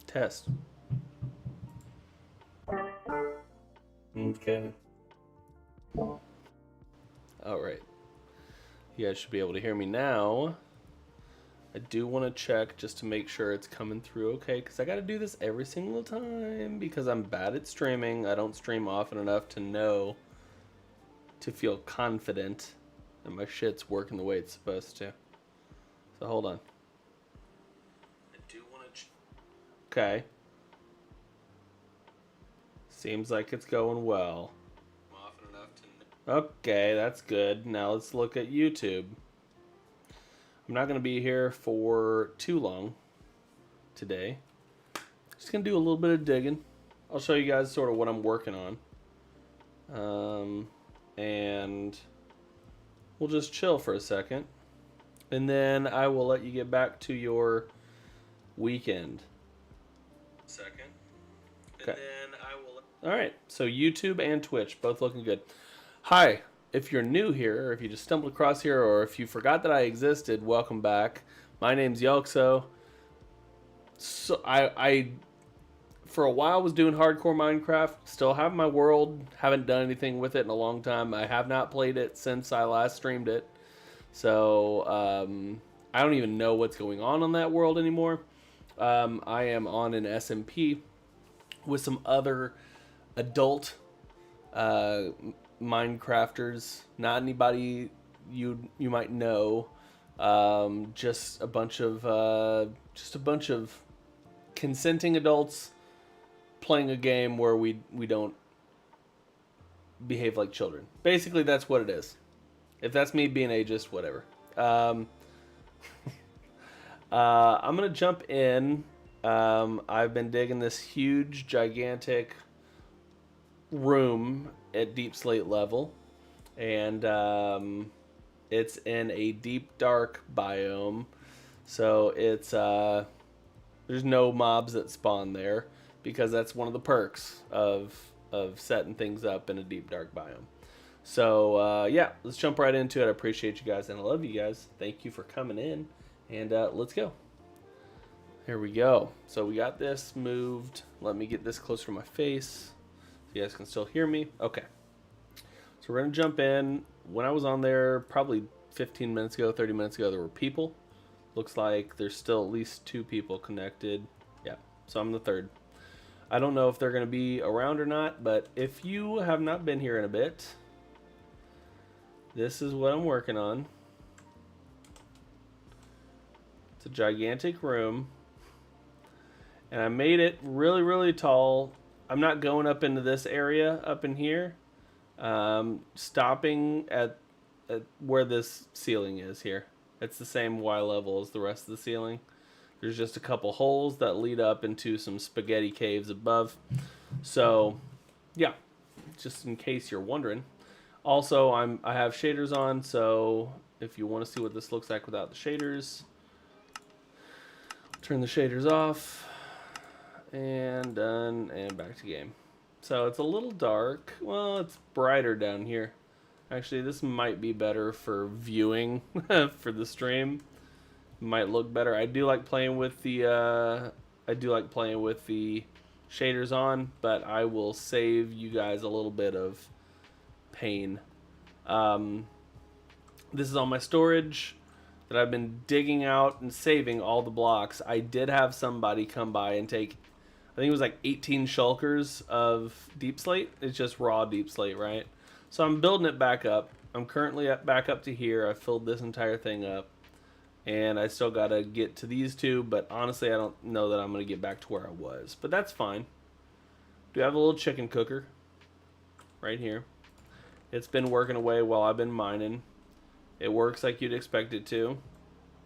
Test. Okay. All right. You guys should be able to hear me now. I do want to check just to make sure it's coming through okay, because I got to do this every single time because I'm bad at streaming. I don't stream often enough to feel confident that my shit's working the way it's supposed to. So hold on. I do want to okay. Seems like it's going well. Often enough to okay, that's good. Now let's look at YouTube. I'm not going to be here for too long today. Just going to do a little bit of digging. I'll show you guys sort of what I'm working on. And we'll just chill for a second. And then I will let you get back to your weekend. Second. Okay. And then I will... All right. So YouTube and Twitch, both looking good. Hi. If you're new here, or if you just stumbled across here, or if you forgot that I existed, welcome back. My name's Yelxo. So I for a while was doing hardcore Minecraft. Still have my world. Haven't done anything with it in a long time. I have not played it since I last streamed it. So I don't even know what's going on that world anymore. I am on an SMP with some other adult Minecrafters, not anybody you might know, just a bunch of consenting adults playing a game where we don't behave like children. Basically, that's what it is. If that's me being ageist, whatever. I'm gonna jump in. I've been digging this huge, gigantic room at deep slate level, and it's in a deep dark biome, so it's there's no mobs that spawn there because that's one of the perks of setting things up in a deep dark biome. So yeah, let's jump right into it. I appreciate you guys and I love you guys. Thank you for coming in, and let's go. Here we go. So we got this moved. Let me get this closer to my face. You guys can still hear me? Okay. So we're going to jump in. When I was on there probably 15 minutes ago, 30 minutes ago, there were people. Looks like there's still at least 2 people connected. Yeah, so I'm the third. I don't know if they're going to be around or not, but if you have not been here in a bit, this is what I'm working on. It's a gigantic room. And I made it really, really tall. I'm not going up into this area up in here. Stopping at where this ceiling is here. It's the same Y level as the rest of the ceiling. There's just a couple holes that lead up into some spaghetti caves above. So, yeah, just in case you're wondering. Also, I have shaders on, so if you want to see what this looks like without the shaders, turn the shaders off. And done, and back to game. So it's a little dark. Well, it's brighter down here. Actually, this might be better for viewing for the stream. Might look better. I do like playing with the shaders on, but I will save you guys a little bit of pain. This is all my storage that I've been digging out and saving all the blocks. I did have somebody come by and take, I think it was like 18 shulkers of deep slate. It's just raw deep slate, right? So I'm building it back up. I'm currently back up to here. I filled this entire thing up. And I still got to get to these 2. But honestly, I don't know that I'm going to get back to where I was. But that's fine. Do have a little chicken cooker right here. It's been working away while I've been mining. It works like you'd expect it to.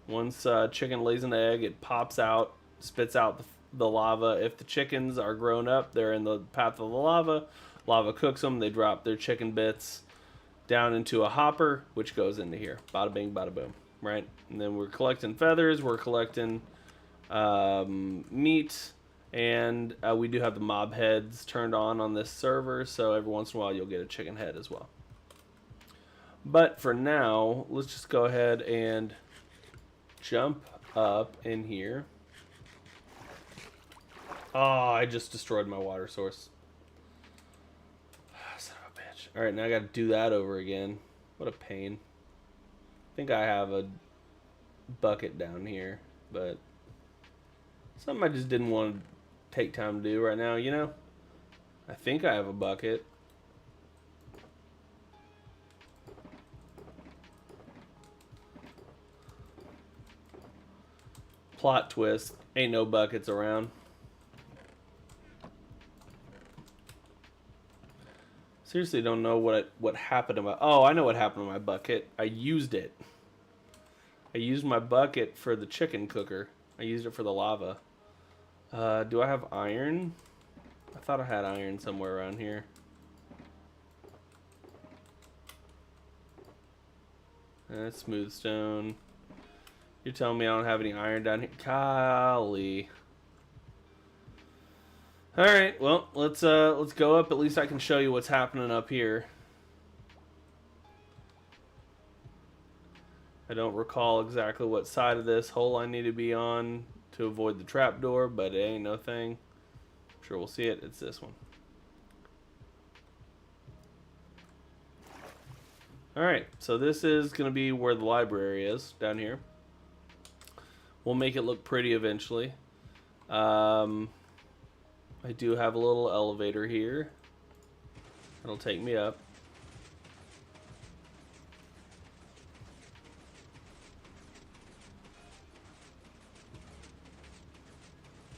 Once chicken lays an egg, it pops out, spits out the lava. If the chickens are grown up, they're in the path of the lava. Lava cooks them. They drop their chicken bits down into a hopper, which goes into here. Bada bing, bada boom, right? And then we're collecting feathers. We're collecting meat. And we do have the mob heads turned on this server. So every once in a while, you'll get a chicken head as well. But for now, let's just go ahead and jump up in here. Oh, I just destroyed my water source. Son of a bitch. Alright, now I gotta do that over again. What a pain. I think I have a bucket down here, but something I just didn't want to take time to do right now, you know? I think I have a bucket. Plot twist. Ain't no buckets around. Seriously don't know what happened to my... Oh, I know what happened to my bucket. I used it. I used my bucket for the chicken cooker. I used it for the lava. Do I have iron? I thought I had iron somewhere around here. Smooth stone. You're telling me I don't have any iron down here? Golly. All right, well, let's go up. At least I can show you what's happening up here. I don't recall exactly what side of this hole I need to be on to avoid the trapdoor, but it ain't no thing. I'm sure we'll see it. It's this one. Alright, so this is going to be where the library is, down here. We'll make it look pretty eventually. I do have a little elevator here. It'll take me up.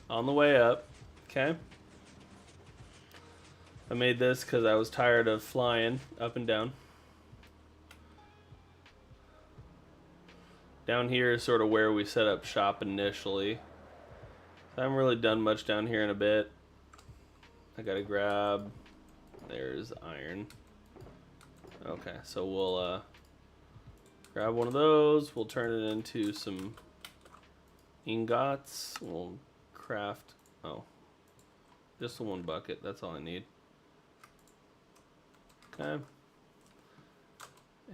On the way up. Okay. I made this because I was tired of flying up and down. Down here is sort of where we set up shop initially. I haven't really done much down here in a bit. I gotta grab... There's iron. Okay, so we'll grab one of those. We'll turn it into some ingots. We'll craft... Oh. Just the one bucket. That's all I need. Okay.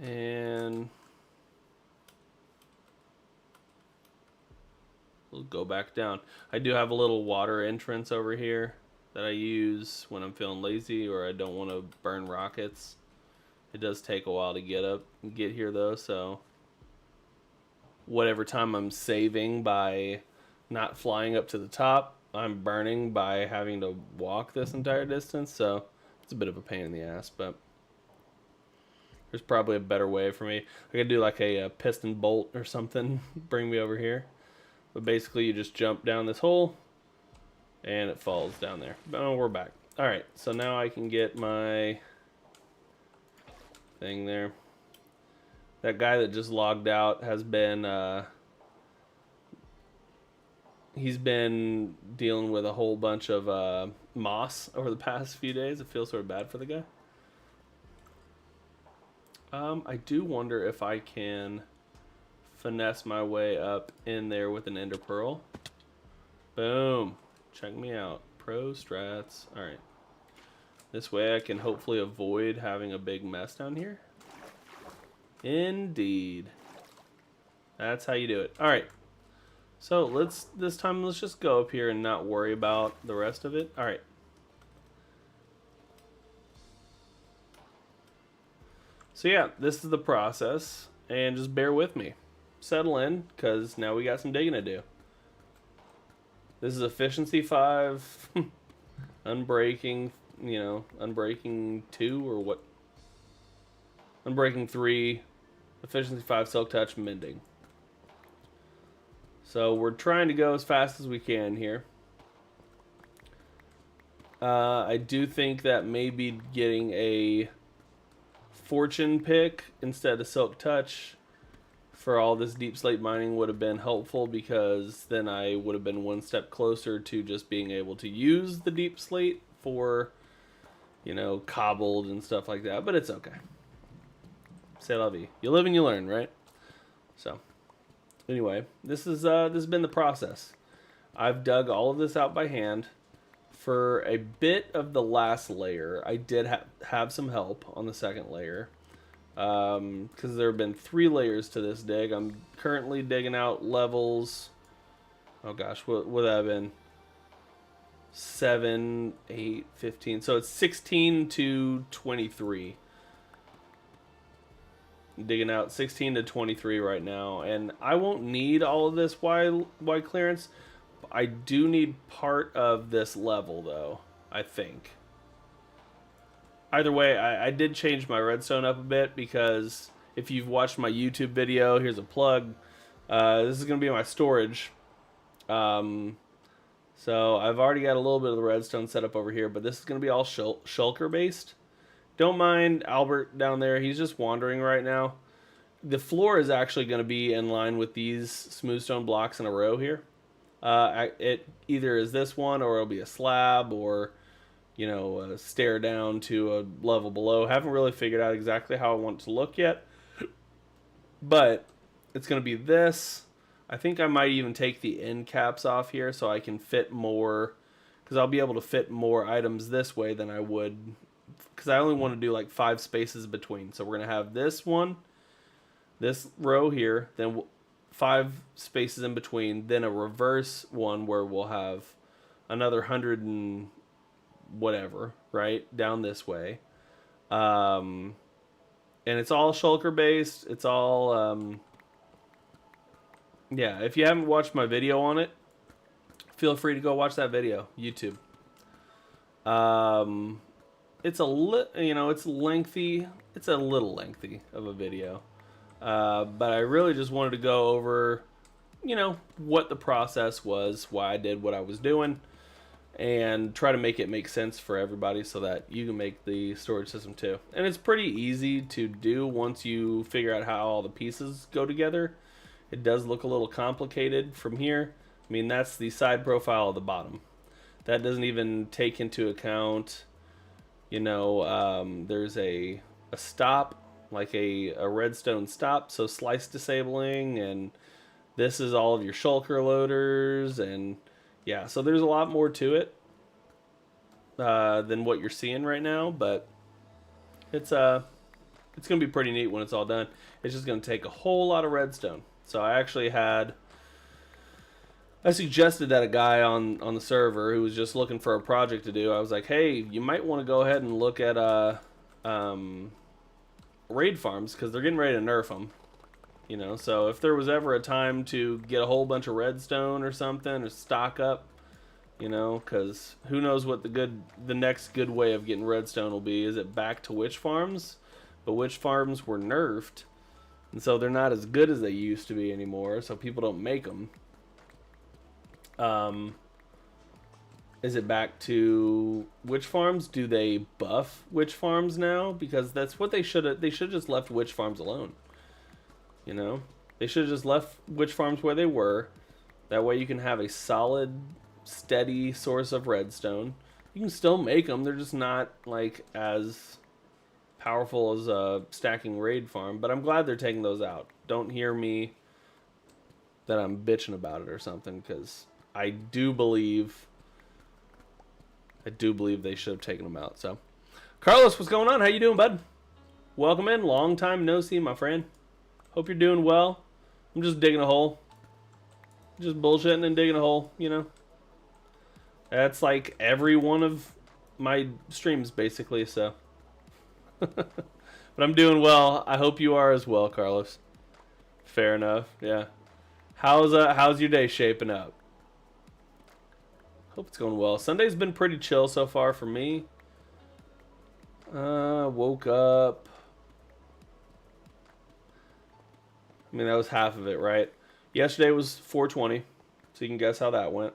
And... we'll go back down. I do have a little water entrance over here that I use when I'm feeling lazy or I don't want to burn rockets. It does take a while to get here though, so whatever time I'm saving by not flying up to the top, I'm burning by having to walk this entire distance, so it's a bit of a pain in the ass, but there's probably a better way for me. I could do like a piston bolt or something, bring me over here. But basically you just jump down this hole and it falls down there. Oh, we're back. Alright, so now I can get my thing there. That guy that just logged out has been, he's been dealing with a whole bunch of moss over the past few days. It feels sort of bad for the guy. I do wonder if I can finesse my way up in there with an ender pearl. Boom. Check me out. Pro strats. Alright. This way I can hopefully avoid having a big mess down here. Indeed. That's how you do it. Alright. So this time let's just go up here and not worry about the rest of it. Alright. So yeah, this is the process. And just bear with me. Settle in, because now we got some digging to do. This is efficiency 5, unbreaking, unbreaking 2 or what? Unbreaking 3, efficiency 5, silk touch, mending. So we're trying to go as fast as we can here. I do think that maybe getting a fortune pick instead of silk touch for all this deep slate mining would have been helpful, because then I would have been one step closer to just being able to use the deep slate for, cobbled and stuff like that. But it's okay. C'est la vie. You live and you learn, right? So, anyway, this has been the process. I've dug all of this out by hand. For a bit of the last layer, I did have some help on the second layer. Because there have been 3 layers to this dig. I'm currently digging out levels. Oh gosh, what would that have been? 7, 8, 15. So it's 16 to 23. Digging out 16 to 23 right now, and I won't need all of this wide clearance. I do need part of this level though, I think. Either way, I did change my redstone up a bit, because if you've watched my YouTube video, here's a plug. This is going to be my storage. So I've already got a little bit of the redstone set up over here, but this is going to be all shulker based. Don't mind Albert down there. He's just wandering right now. The floor is actually going to be in line with these smooth stone blocks in a row here. It either is this one, or it'll be a slab, or, you know, a stair down to a level below. Haven't really figured out exactly how I want it to look yet. But it's going to be this. I think I might even take the end caps off here so I can fit more, because I'll be able to fit more items this way than I would, because I only want to do like 5 spaces between. So we're going to have this one, this row here, then 5 spaces in between, then a reverse one where we'll have another 100 and whatever, right, down this way. And it's all shulker based. It's all, yeah, if you haven't watched my video on it, feel free to go watch that video, YouTube. It's it's lengthy. It's a little lengthy of a video. But I really just wanted to go over, what the process was, why I did what I was doing, and try to make it make sense for everybody so that you can make the storage system too. And it's pretty easy to do once you figure out how all the pieces go together. It does look a little complicated from here. I mean, that's the side profile of the bottom. That doesn't even take into account, there's a stop, like a redstone stop, so slice disabling, and this is all of your shulker loaders, and yeah, so there's a lot more to it than what you're seeing right now, but it's gonna be pretty neat when it's all done. It's just gonna take a whole lot of redstone. So I suggested that a guy on the server who was just looking for a project to do, I was like, hey, you might want to go ahead and look at raid farms, because they're getting ready to nerf them. So if there was ever a time to get a whole bunch of redstone or something, or stock up, because who knows what the next good way of getting redstone will be. Is it back to witch farms? But witch farms were nerfed, and so they're not as good as they used to be anymore, so people don't make them. Is it back to witch farms? Do they buff witch farms now? Because that's what they should have just left witch farms alone. They should have just left witch farms where they were. That way you can have a solid, steady source of redstone. You can still make them. They're just not like as powerful as a stacking raid farm. But I'm glad they're taking those out. Don't hear me that I'm bitching about it or something, because I do believe they should have taken them out. So, Carlos, what's going on? How you doing, bud? Welcome in. Long time no see, my friend. Hope you're doing well. I'm just digging a hole. Just bullshitting and digging a hole, That's like every one of my streams, basically, so. But I'm doing well. I hope you are as well, Carlos. Fair enough, yeah. How's your day shaping up? Hope it's going well. Sunday's been pretty chill so far for me. Woke up. I mean, that was half of it, right? Yesterday was 420, so you can guess how that went.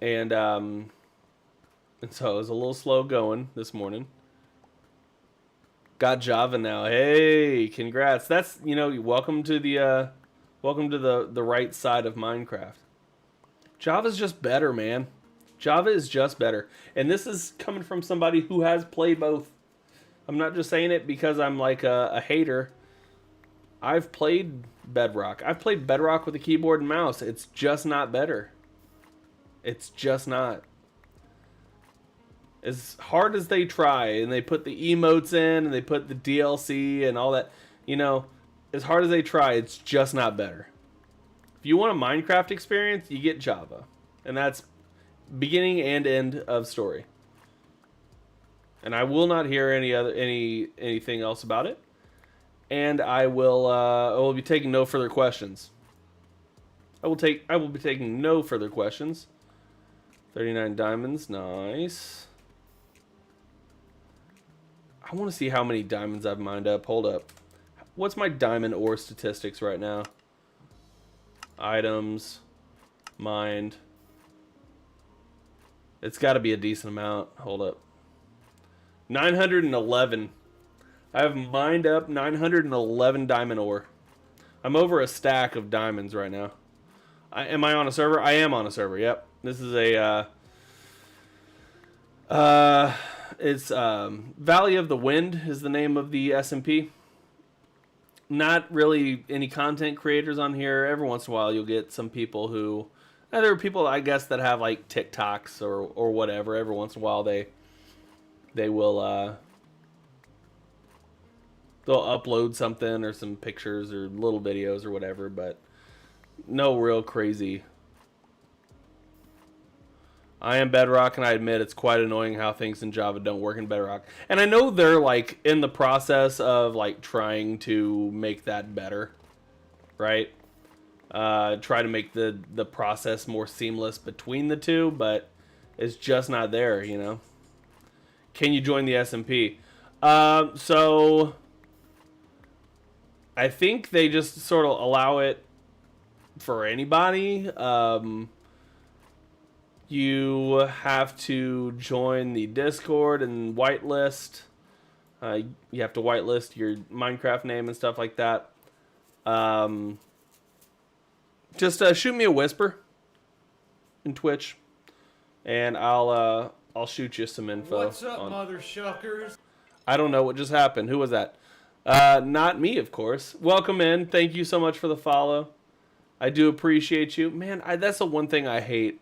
And so it was a little slow going this morning. Got Java now. Hey, congrats. That's, welcome to the right side of Minecraft. Java's just better, man. Java is just better. And this is coming from somebody who has played both. I'm not just saying it because I'm like a hater. I've played Bedrock. I've played Bedrock with a keyboard and mouse. It's just not better. It's just not. As hard as they try, and they put the emotes in, and they put the DLC and all that, as hard as they try, it's just not better. If you want a Minecraft experience, you get Java. And that's beginning and end of story. And I will not hear anything else about it. And I will be taking no further questions. I will be taking no further questions. 39 diamonds, nice. I want to see how many diamonds I've mined up. Hold up. What's my diamond ore statistics right now? Items, mined. It's got to be a decent amount. Hold up. 911. I have mined up 911 diamond ore. I'm over a stack of diamonds right now. Am I on a server? I am on a server, yep. This is a, it's, Valley of the Wind is the name of the SMP. Not really any content creators on here. Every once in a while you'll get some people who, there are people, I guess, that have, like, TikToks or whatever. Every once in a while they will, they'll upload something or some pictures or little videos or whatever, but no real crazy. I am Bedrock, and I admit it's quite annoying how things in Java don't work in Bedrock. And I know they're, like, in the process of, like, trying to make that better, right? Try to make the process more seamless between the two, but it's just not there, you know? Can you join the SMP? So I think they just sort of allow it for anybody. You have to join the Discord and whitelist. You have to whitelist your Minecraft name and stuff like that. Just shoot me a whisper in Twitch, and I'll shoot you some info. What's up, mother shuckers? I don't know what just happened. Who was that? Not me, of course. Welcome in. Thank you so much for the follow. I do appreciate you. Man, that's the one thing I hate,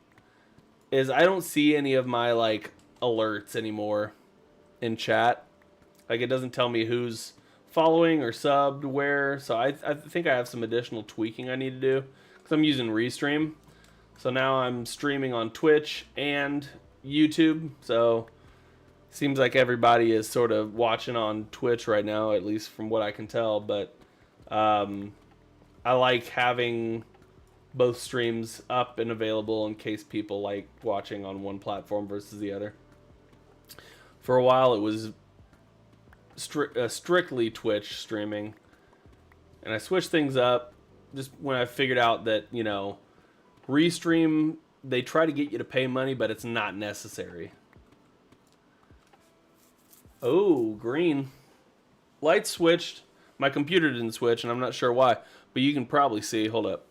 is I don't see any of my, like, alerts anymore in chat. Like, it doesn't tell me who's following or subbed where. So I think I have some additional tweaking I need to do, because I'm using Restream. So now I'm streaming on Twitch and YouTube. So seems like everybody is sort of watching on Twitch right now, at least from what I can tell. But I like having both streams up and available in case people like watching on one platform versus the other. For a while it was strictly Twitch streaming, and I switched things up just when I figured out that, you know, Restream, they try to get you to pay money, but it's not necessary. Oh, green. Light switched. My computer didn't switch, and I'm not sure why, but you can probably see. Hold up.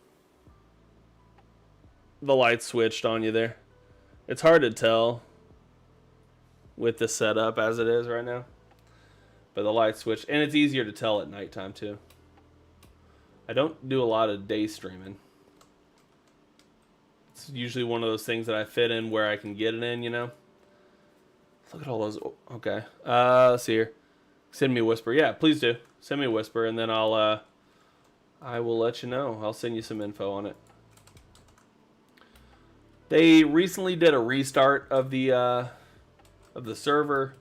The light switched on you there. It's hard to tell with the setup as it is right now, but the light switched, and it's easier to tell at nighttime too. I don't do a lot of day streaming. It's usually one of those things that I fit in where I can get it in, you know. Look at all those. Okay. Let's see here. Send me a whisper. Yeah, please do. Send me a whisper, and then I will let you know. I'll send you some info on it. They recently did a restart of the server.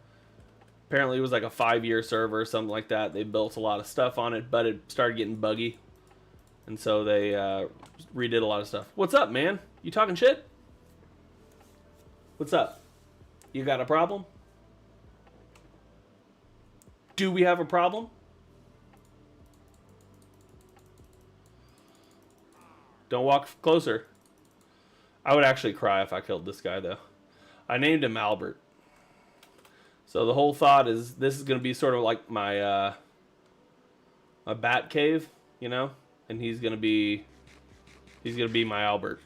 Apparently it was like a 5-year server or something like that. They built a lot of stuff on it, but it started getting buggy. And so they redid a lot of stuff. What's up, man? You talking shit? What's up? You got a problem? Do we have a problem? Don't walk closer. I would actually cry if I killed this guy, though. I named him Albert. So the whole thought is this is going to be sort of like my my bat cave, you know? And he's going to be my Albert.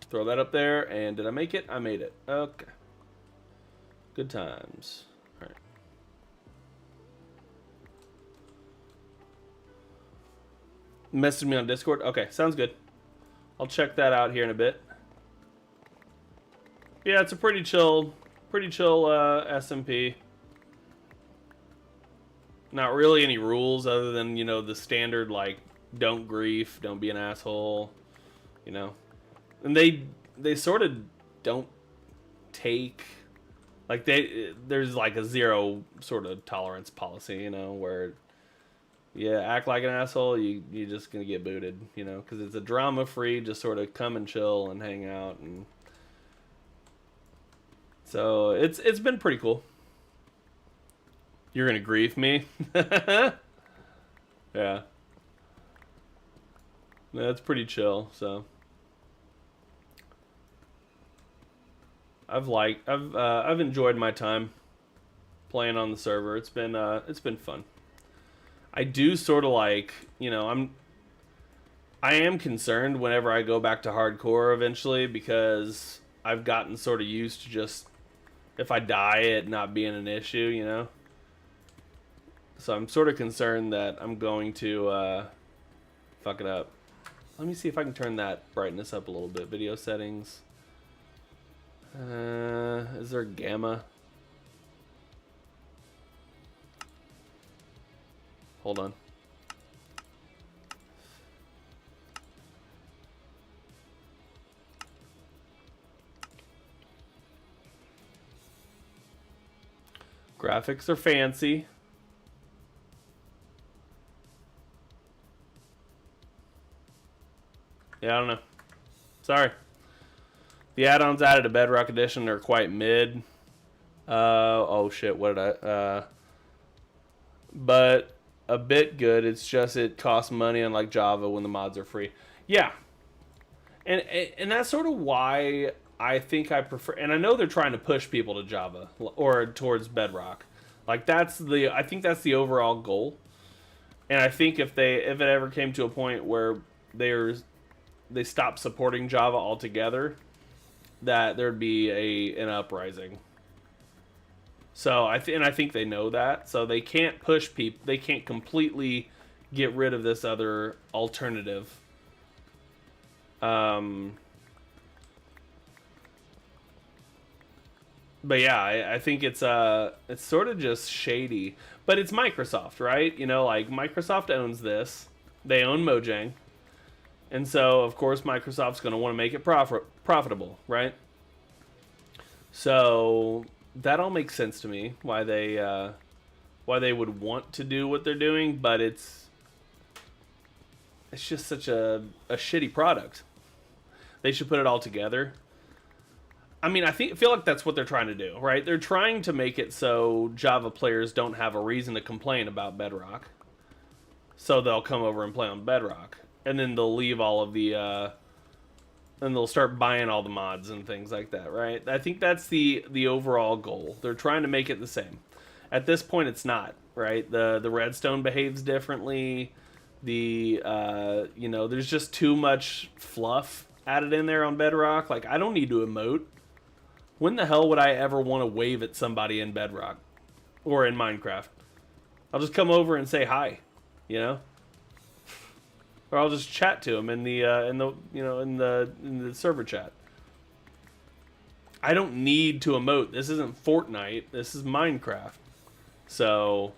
Throw that up there, and did I make it? I made it. Okay. Good times. All right. Message me on Discord. Okay, sounds good. I'll check that out here in a bit. Yeah, it's a pretty chill SMP. Not really any rules other than, you know, the standard, like, don't grief, don't be an asshole, you know. And they sort of don't take, like, there's like a zero sort of tolerance policy, you know, where act like an asshole, you're just gonna get booted, you know, because it's a drama free, just sort of come and chill and hang out, and so it's been pretty cool. You're gonna grief me. Yeah, that's pretty chill. So I've enjoyed my time playing on the server. It's been fun. I do sort of like, you know, I am concerned whenever I go back to hardcore eventually, because I've gotten sort of used to just, if I die, it not being an issue, you know. So I'm sort of concerned that I'm going to fuck it up. Let me see if I can turn that brightness up a little bit. Video settings. Is there gamma? Hold on. Graphics are fancy. Yeah, I don't know. Sorry. The add-ons added to Bedrock Edition are quite mid. Oh shit, what did I... But a bit good. It's just it costs money, unlike Java, when the mods are free. Yeah. And that's sort of why I think I prefer... And I know they're trying to push people to Java, or towards Bedrock. Like, I think that's the overall goal. And I think if it ever came to a point where they stopped supporting Java altogether, that there'd be an uprising. So I think they know that. So they can't push people. They can't completely get rid of this other alternative. But yeah, I think it's sort of just shady. But it's Microsoft, right? You know, like, Microsoft owns this. They own Mojang. And so, of course, Microsoft's going to want to make it profitable, right? So that all makes sense to me, why they would want to do what they're doing, but it's just such a shitty product. They should put it all together. I mean, feel like that's what they're trying to do, right? They're trying to make it so Java players don't have a reason to complain about Bedrock. So they'll come over and play on Bedrock. And then they'll leave all of the, and they'll start buying all the mods and things like that, right? I think that's the overall goal. They're trying to make it the same. At this point, it's not, right? The Redstone behaves differently. You know, there's just too much fluff added in there on Bedrock. Like, I don't need to emote. When the hell would I ever want to wave at somebody in Bedrock or in Minecraft? I'll just come over and say hi, you know? Or I'll just chat to him in the server chat. I don't need to emote. This isn't Fortnite. This is Minecraft. So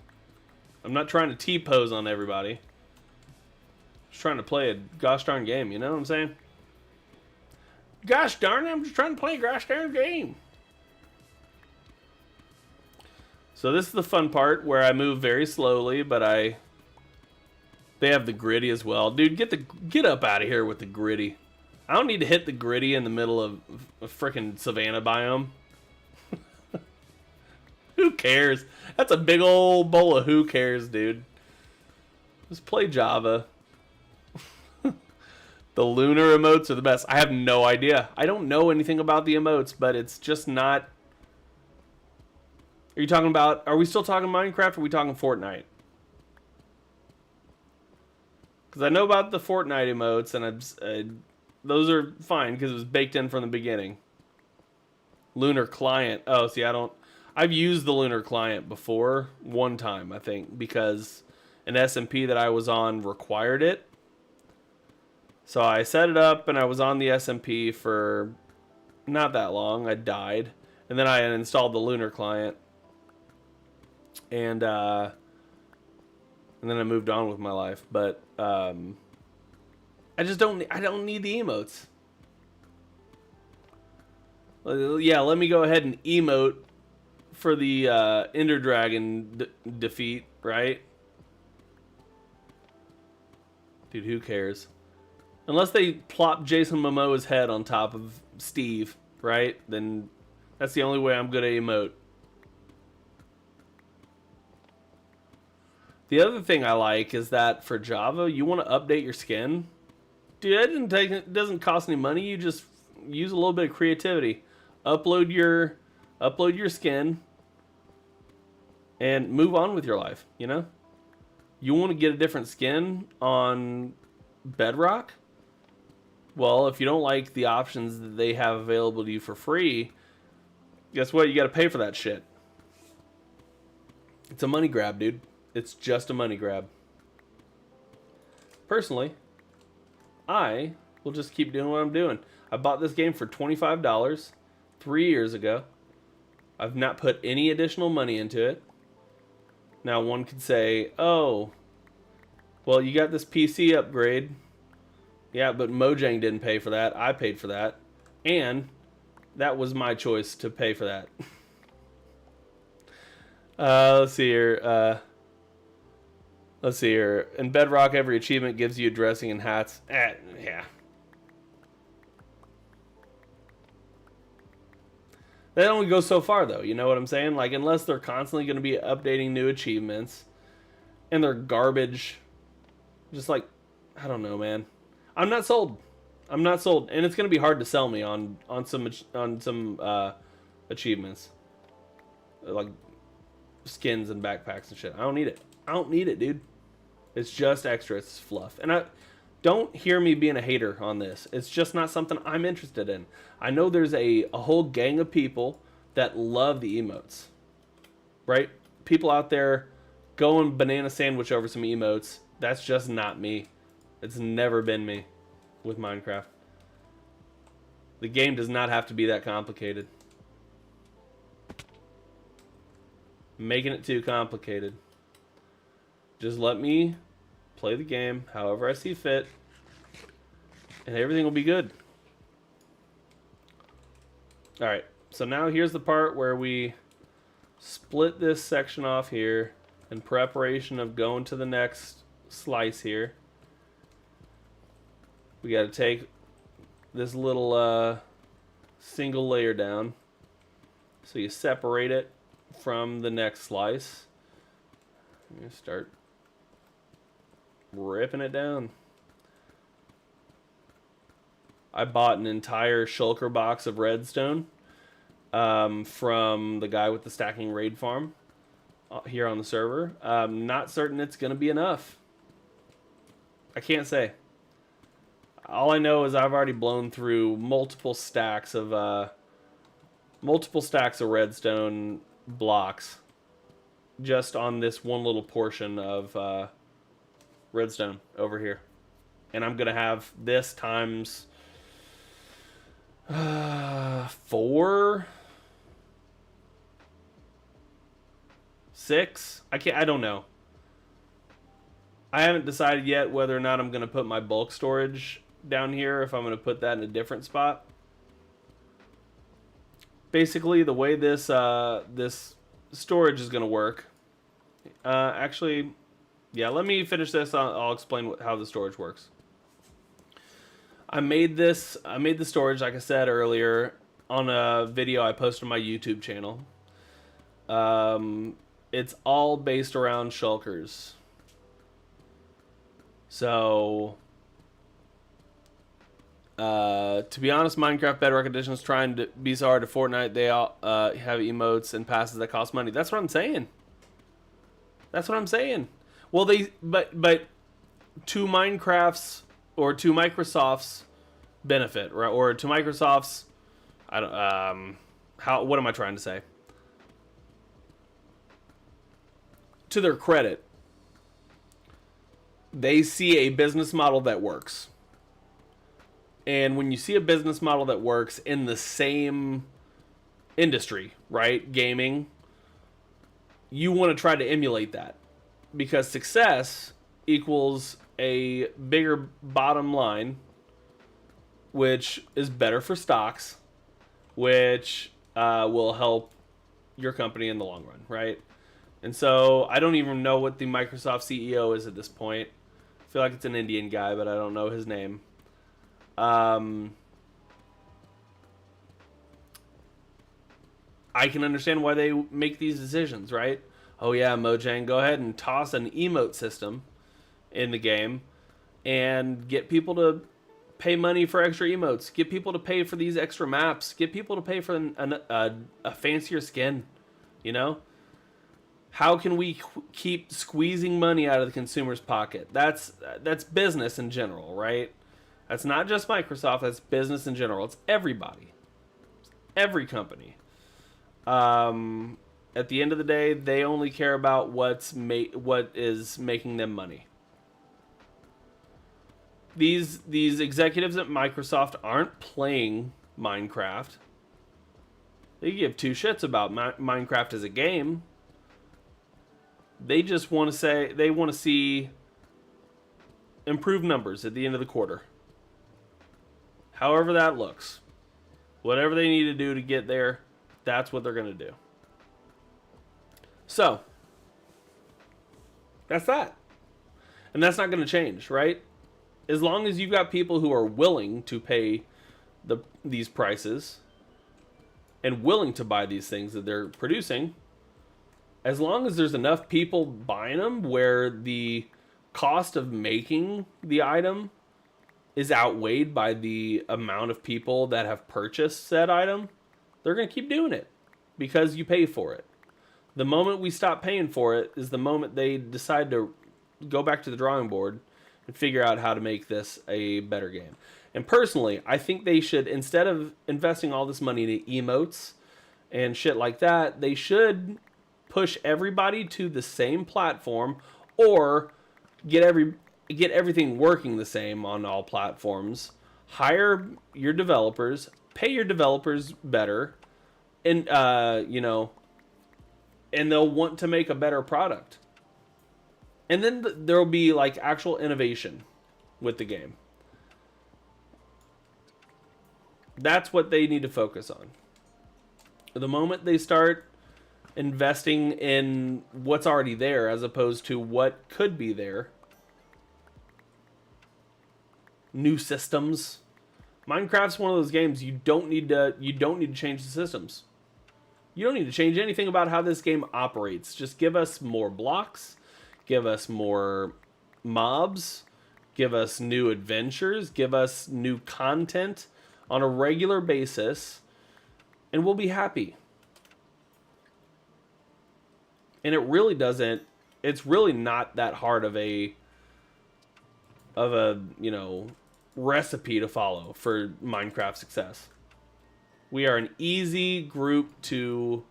I'm not trying to T-pose on everybody. Just trying to play a gosh darn game, you know what I'm saying? Gosh darn it, I'm just trying to play a gosh darn game. So this is the fun part where I move very slowly, but they have the gritty as well. Dude, get up out of here with the gritty. I don't need to hit the gritty in the middle of a freaking savanna biome. Who cares? That's a big old bowl of who cares, dude. Just play Java. The lunar emotes are the best. I have no idea. I don't know anything about the emotes, but it's just not... Are we still talking Minecraft, or are we talking Fortnite? Because I know about the Fortnite emotes, and those are fine, because it was baked in from the beginning. Lunar Client. Oh, see, I've used the Lunar Client before, one time, I think, because an SMP that I was on required it. So I set it up, and I was on the SMP for not that long. I died. And then I installed the Lunar Client. And then I moved on with my life. But I just don't need the emotes. Yeah, let me go ahead and emote for the Ender Dragon defeat, right? Dude, who cares? Unless they plop Jason Momoa's head on top of Steve, right? Then that's the only way I'm gonna emote. The other thing I like is that for Java, you want to update your skin. Dude, it doesn't cost any money. You just use a little bit of creativity. Upload your skin and move on with your life, you know? You want to get a different skin on Bedrock? Well, if you don't like the options that they have available to you for free, guess what? You got to pay for that shit. It's a money grab, dude. It's just a money grab. Personally, I will just keep doing what I'm doing. I bought this game for $25 3 years ago. I've not put any additional money into it. Now one could say, oh, well, you got this PC upgrade. Yeah, but Mojang didn't pay for that. I paid for that. And that was my choice to pay for that. Let's see here. Let's see here. In Bedrock, every achievement gives you dressing and hats. Yeah. That only goes so far, though. You know what I'm saying? Like, unless they're constantly going to be updating new achievements, and they're garbage. Just like, I don't know, man. I'm not sold. I'm not sold, and it's going to be hard to sell me on some achievements, like skins and backpacks and shit. I don't need it. I don't need it, dude. It's just extra. It's fluff. And I don't hear me being a hater on this. It's just not something I'm interested in. I know there's a whole gang of people that love the emotes. Right? People out there going banana sandwich over some emotes. That's just not me. It's never been me with Minecraft. The game does not have to be that complicated. Making it too complicated. Just let me play the game however I see fit, and everything will be good. Alright, so now here's the part where we split this section off here in preparation of going to the next slice here. We got to take this little single layer down. So you separate it from the next slice. You start ripping it down. I bought an entire shulker box of redstone from the guy with the stacking raid farm here on the server. Not certain it's going to be enough. I can't say. All I know is I've already blown through multiple stacks of redstone blocks just on this one little portion of redstone over here. And I'm going to have this times 4, 6. I don't know. I haven't decided yet whether or not I'm going to put my bulk storage down here, if I'm going to put that in a different spot. Basically, the way this this storage is going to work. Actually, yeah, let me finish this. I'll explain how the storage works. I made the storage, like I said earlier, on a video I posted on my YouTube channel. It's all based around shulkers. So, to be honest, Minecraft Bedrock Edition is trying to be so hard to Fortnite. They all have emotes and passes that cost money. That's what I'm saying. That's what I'm saying. Well, but to Minecraft's or to Microsoft's benefit, right? Or to Microsoft's, what am I trying to say? To their credit, they see a business model that works. And when you see a business model that works in the same industry, right? Gaming, you want to try to emulate that. Because success equals a bigger bottom line, which is better for stocks, which will help your company in the long run, right? And so I don't even know what the Microsoft CEO is at this point. I feel like it's an Indian guy, but I don't know his name. I can understand why they make these decisions, right? Oh yeah, Mojang, go ahead and toss an emote system in the game and get people to pay money for extra emotes. Get people to pay for these extra maps. Get people to pay for a fancier skin. You know? How can we keep squeezing money out of the consumer's pocket? That's business in general, right? That's not just Microsoft. That's business in general. It's everybody. It's every company. At the end of the day, they only care about what is making them money. These executives at Microsoft aren't playing Minecraft. They give two shits about Minecraft as a game. They just want to see improved numbers at the end of the quarter. However that looks. Whatever they need to do to get there, that's what they're going to do. So, that's that. And that's not going to change, right? As long as you've got people who are willing to pay these prices and willing to buy these things that they're producing, as long as there's enough people buying them where the cost of making the item is outweighed by the amount of people that have purchased said item, they're going to keep doing it because you pay for it. The moment we stop paying for it is the moment they decide to go back to the drawing board and figure out how to make this a better game. And personally, I think they should, instead of investing all this money into emotes and shit like that, they should push everybody to the same platform or get everything working the same on all platforms. Hire your developers, pay your developers better, and and they'll want to make a better product. And then there'll be like actual innovation with the game. That's what they need to focus on. The moment they start investing in what's already there as opposed to what could be there, new systems. Minecraft's one of those games you don't need to change the systems. You don't need to change anything about how this game operates. Just give us more blocks, give us more mobs, give us new adventures, give us new content on a regular basis, and we'll be happy. And it really doesn't, it's really not that hard of a recipe to follow for Minecraft success. We are an easy group to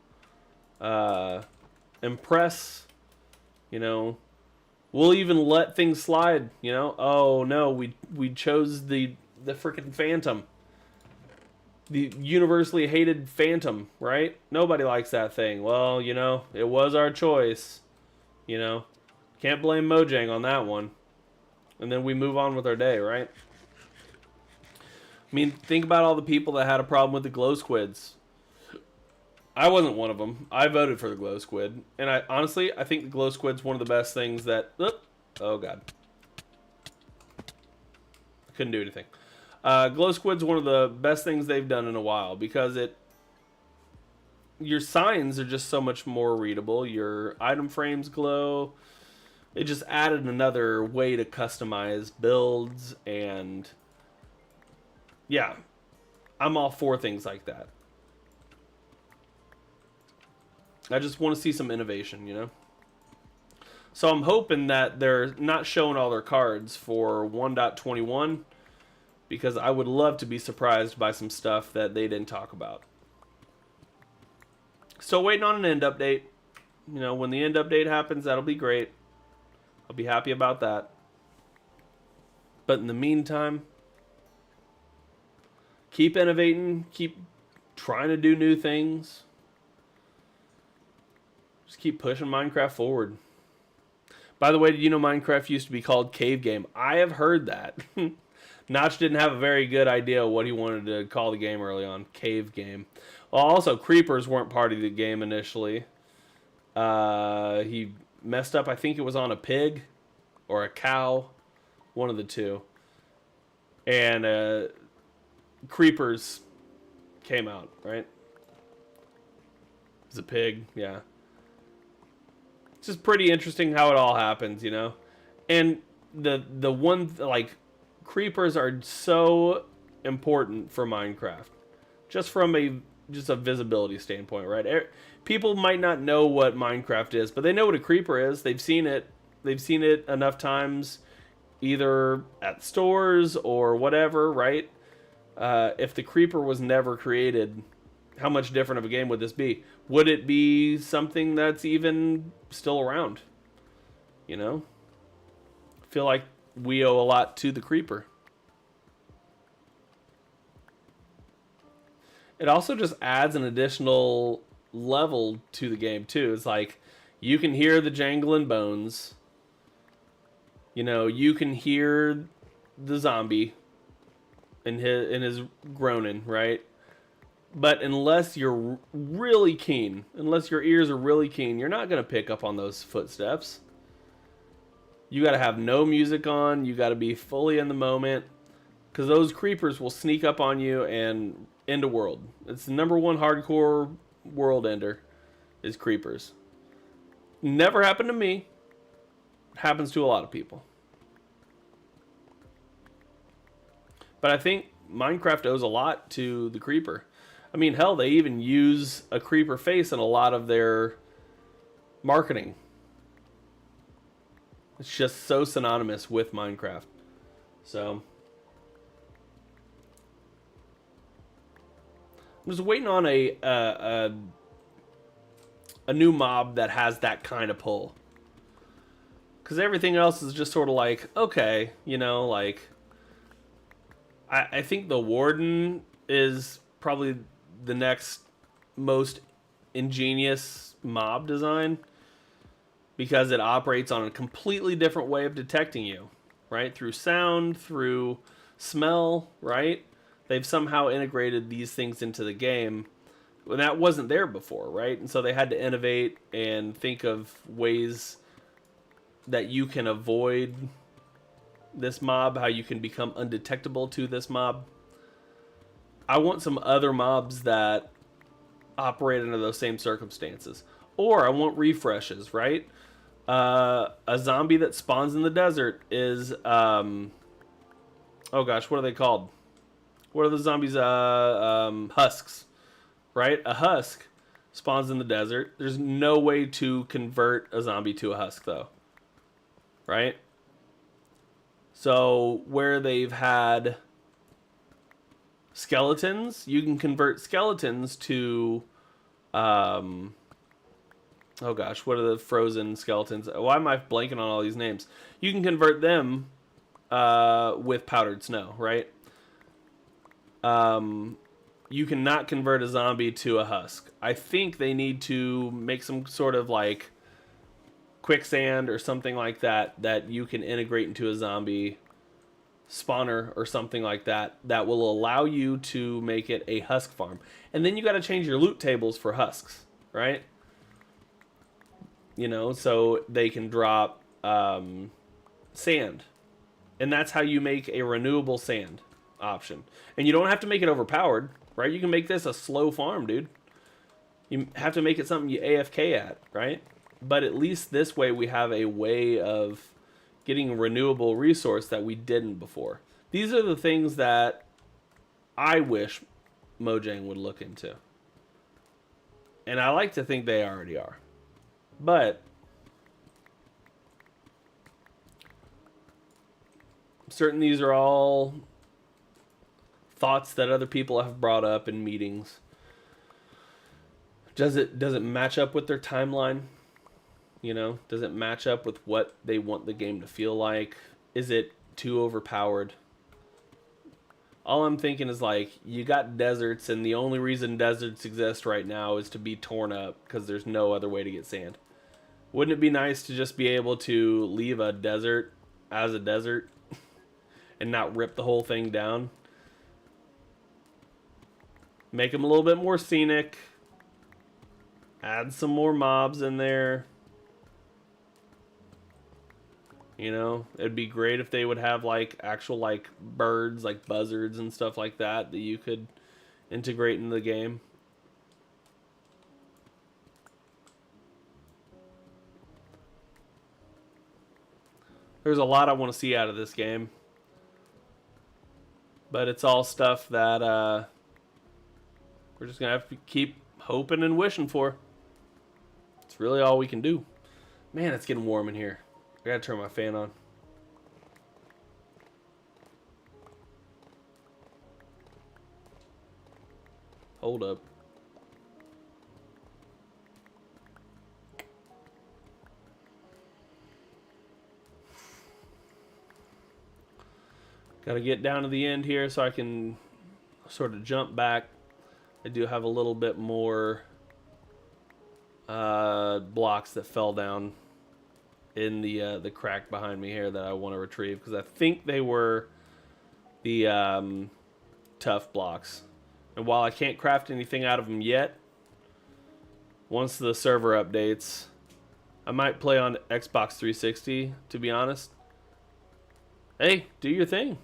impress. We'll even let things slide. Oh no, we chose the freaking Phantom, the universally hated Phantom, right? Nobody likes that thing. Well, it was our choice. Can't blame Mojang on that one. And then we move on with our day, right? I mean, think about all the people that had a problem with the glow squids. I wasn't one of them. I voted for the glow squid. And I think the glow squid's one of the best things that... Oh, God. Couldn't do anything. Glow squid's one of the best things they've done in a while because your signs are just so much more readable. Your item frames glow. It just added another way to customize builds and... Yeah, I'm all for things like that. I just want to see some innovation, So I'm hoping that they're not showing all their cards for 1.21 because I would love to be surprised by some stuff that they didn't talk about. Still waiting on an end update. When the end update happens, that'll be great. I'll be happy about that. But in the meantime... keep innovating, keep trying to do new things. Just keep pushing Minecraft forward. By the way, did you know Minecraft used to be called Cave Game? I have heard that. Notch didn't have a very good idea what he wanted to call the game early on. Cave Game. Well, also, creepers weren't part of the game initially. He messed up. I think it was on a pig or a cow. One of the two. And creepers came out, right? It's a pig, yeah. It's just pretty interesting how it all happens, you know? And the one, like, creepers are so important for Minecraft. Just from a visibility standpoint, right? People might not know what Minecraft is, but they know what a creeper is. They've seen it. They've seen it enough times, either at stores or whatever, right? If the creeper was never created, how much different of a game would this be? Would it be something that's even still around? You know? I feel like we owe a lot to the creeper. It also just adds an additional level to the game, too. It's like, you can hear the jangling bones. You know, you can hear the zombie in his groaning, right? But unless you're really keen, unless your ears are really keen, you're not going to pick up on those footsteps. You got to have no music on. You got to be fully in the moment. Because those creepers will sneak up on you and end a world. It's the #1 hardcore world ender is creepers. Never happened to me. It happens to a lot of people. But I think Minecraft owes a lot to the creeper. I mean, hell, they even use a creeper face in a lot of their marketing. It's just so synonymous with Minecraft. So I'm just waiting on a new mob that has that kind of pull. Because everything else is just sort of like, okay, you know, like, I think the Warden is probably the next most ingenious mob design. Because it operates on a completely different way of detecting you, right? Through sound, through smell, right? They've somehow integrated these things into the game. Well, that wasn't there before, right? And so they had to innovate and think of ways that you can avoid this mob, how you can become undetectable to this mob. I want some other mobs that operate under those same circumstances. Or I want refreshes, right? A zombie that spawns in the desert is, oh gosh, what are they called? What are the zombies? Husks, right? A husk spawns in the desert. There's no way to convert a zombie to a husk, though, right? So where they've had skeletons, you can convert skeletons to, oh gosh, what are the frozen skeletons? Why am I blanking on all these names? You can convert them with powdered snow, right? You cannot convert a zombie to a husk. I think they need to make some sort of like quicksand or something like that that you can integrate into a zombie spawner or something like that that will allow you to make it a husk farm. And then you got to change your loot tables for husks, right? You know, so they can drop sand. And that's how you make a renewable sand option. And you don't have to make it overpowered, right? You can make this a slow farm, dude. You have to make it something you AFK at, right? But at least this way we have a way of getting a renewable resource that we didn't before. These are the things that I wish Mojang would look into. And I like to think they already are. But I'm certain these are all thoughts that other people have brought up in meetings. Does it match up with their timeline? You know, does it match up with what they want the game to feel like? Is it too overpowered? All I'm thinking is like, you got deserts, and the only reason deserts exist right now is to be torn up because there's no other way to get sand. Wouldn't it be nice to just be able to leave a desert as a desert and not rip the whole thing down? Make them a little bit more scenic. Add some more mobs in there. You know, it'd be great if they would have like actual like birds, like buzzards and stuff like that that you could integrate into the game. There's a lot I want to see out of this game. But it's all stuff that we're just going to have to keep hoping and wishing for. It's really all we can do. Man, it's getting warm in here. I gotta turn my fan on. Hold up. Gotta get down to the end here so I can sort of jump back. I do have a little bit more blocks that fell down in the crack behind me here that I want to retrieve, because I think they were the tough blocks. And while I can't craft anything out of them yet, once the server updates, I might play on Xbox 360, to be honest. Hey, do your thing.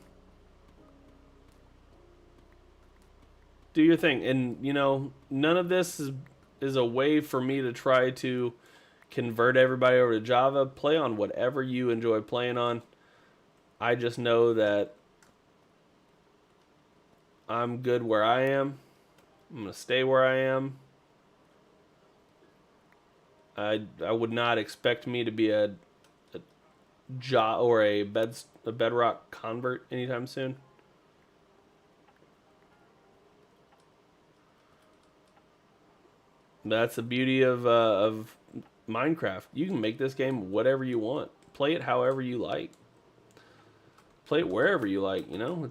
Do your thing. And, you know, none of this is a way for me to try to convert everybody over to Java. Play on whatever you enjoy playing on. I just know that I'm good where I am. I'm going to stay where I am. I would not expect me to be a Java or a Bedrock convert anytime soon. That's the beauty of Minecraft. You can make this game whatever you want. Play it however you like. Play it wherever you like, you know?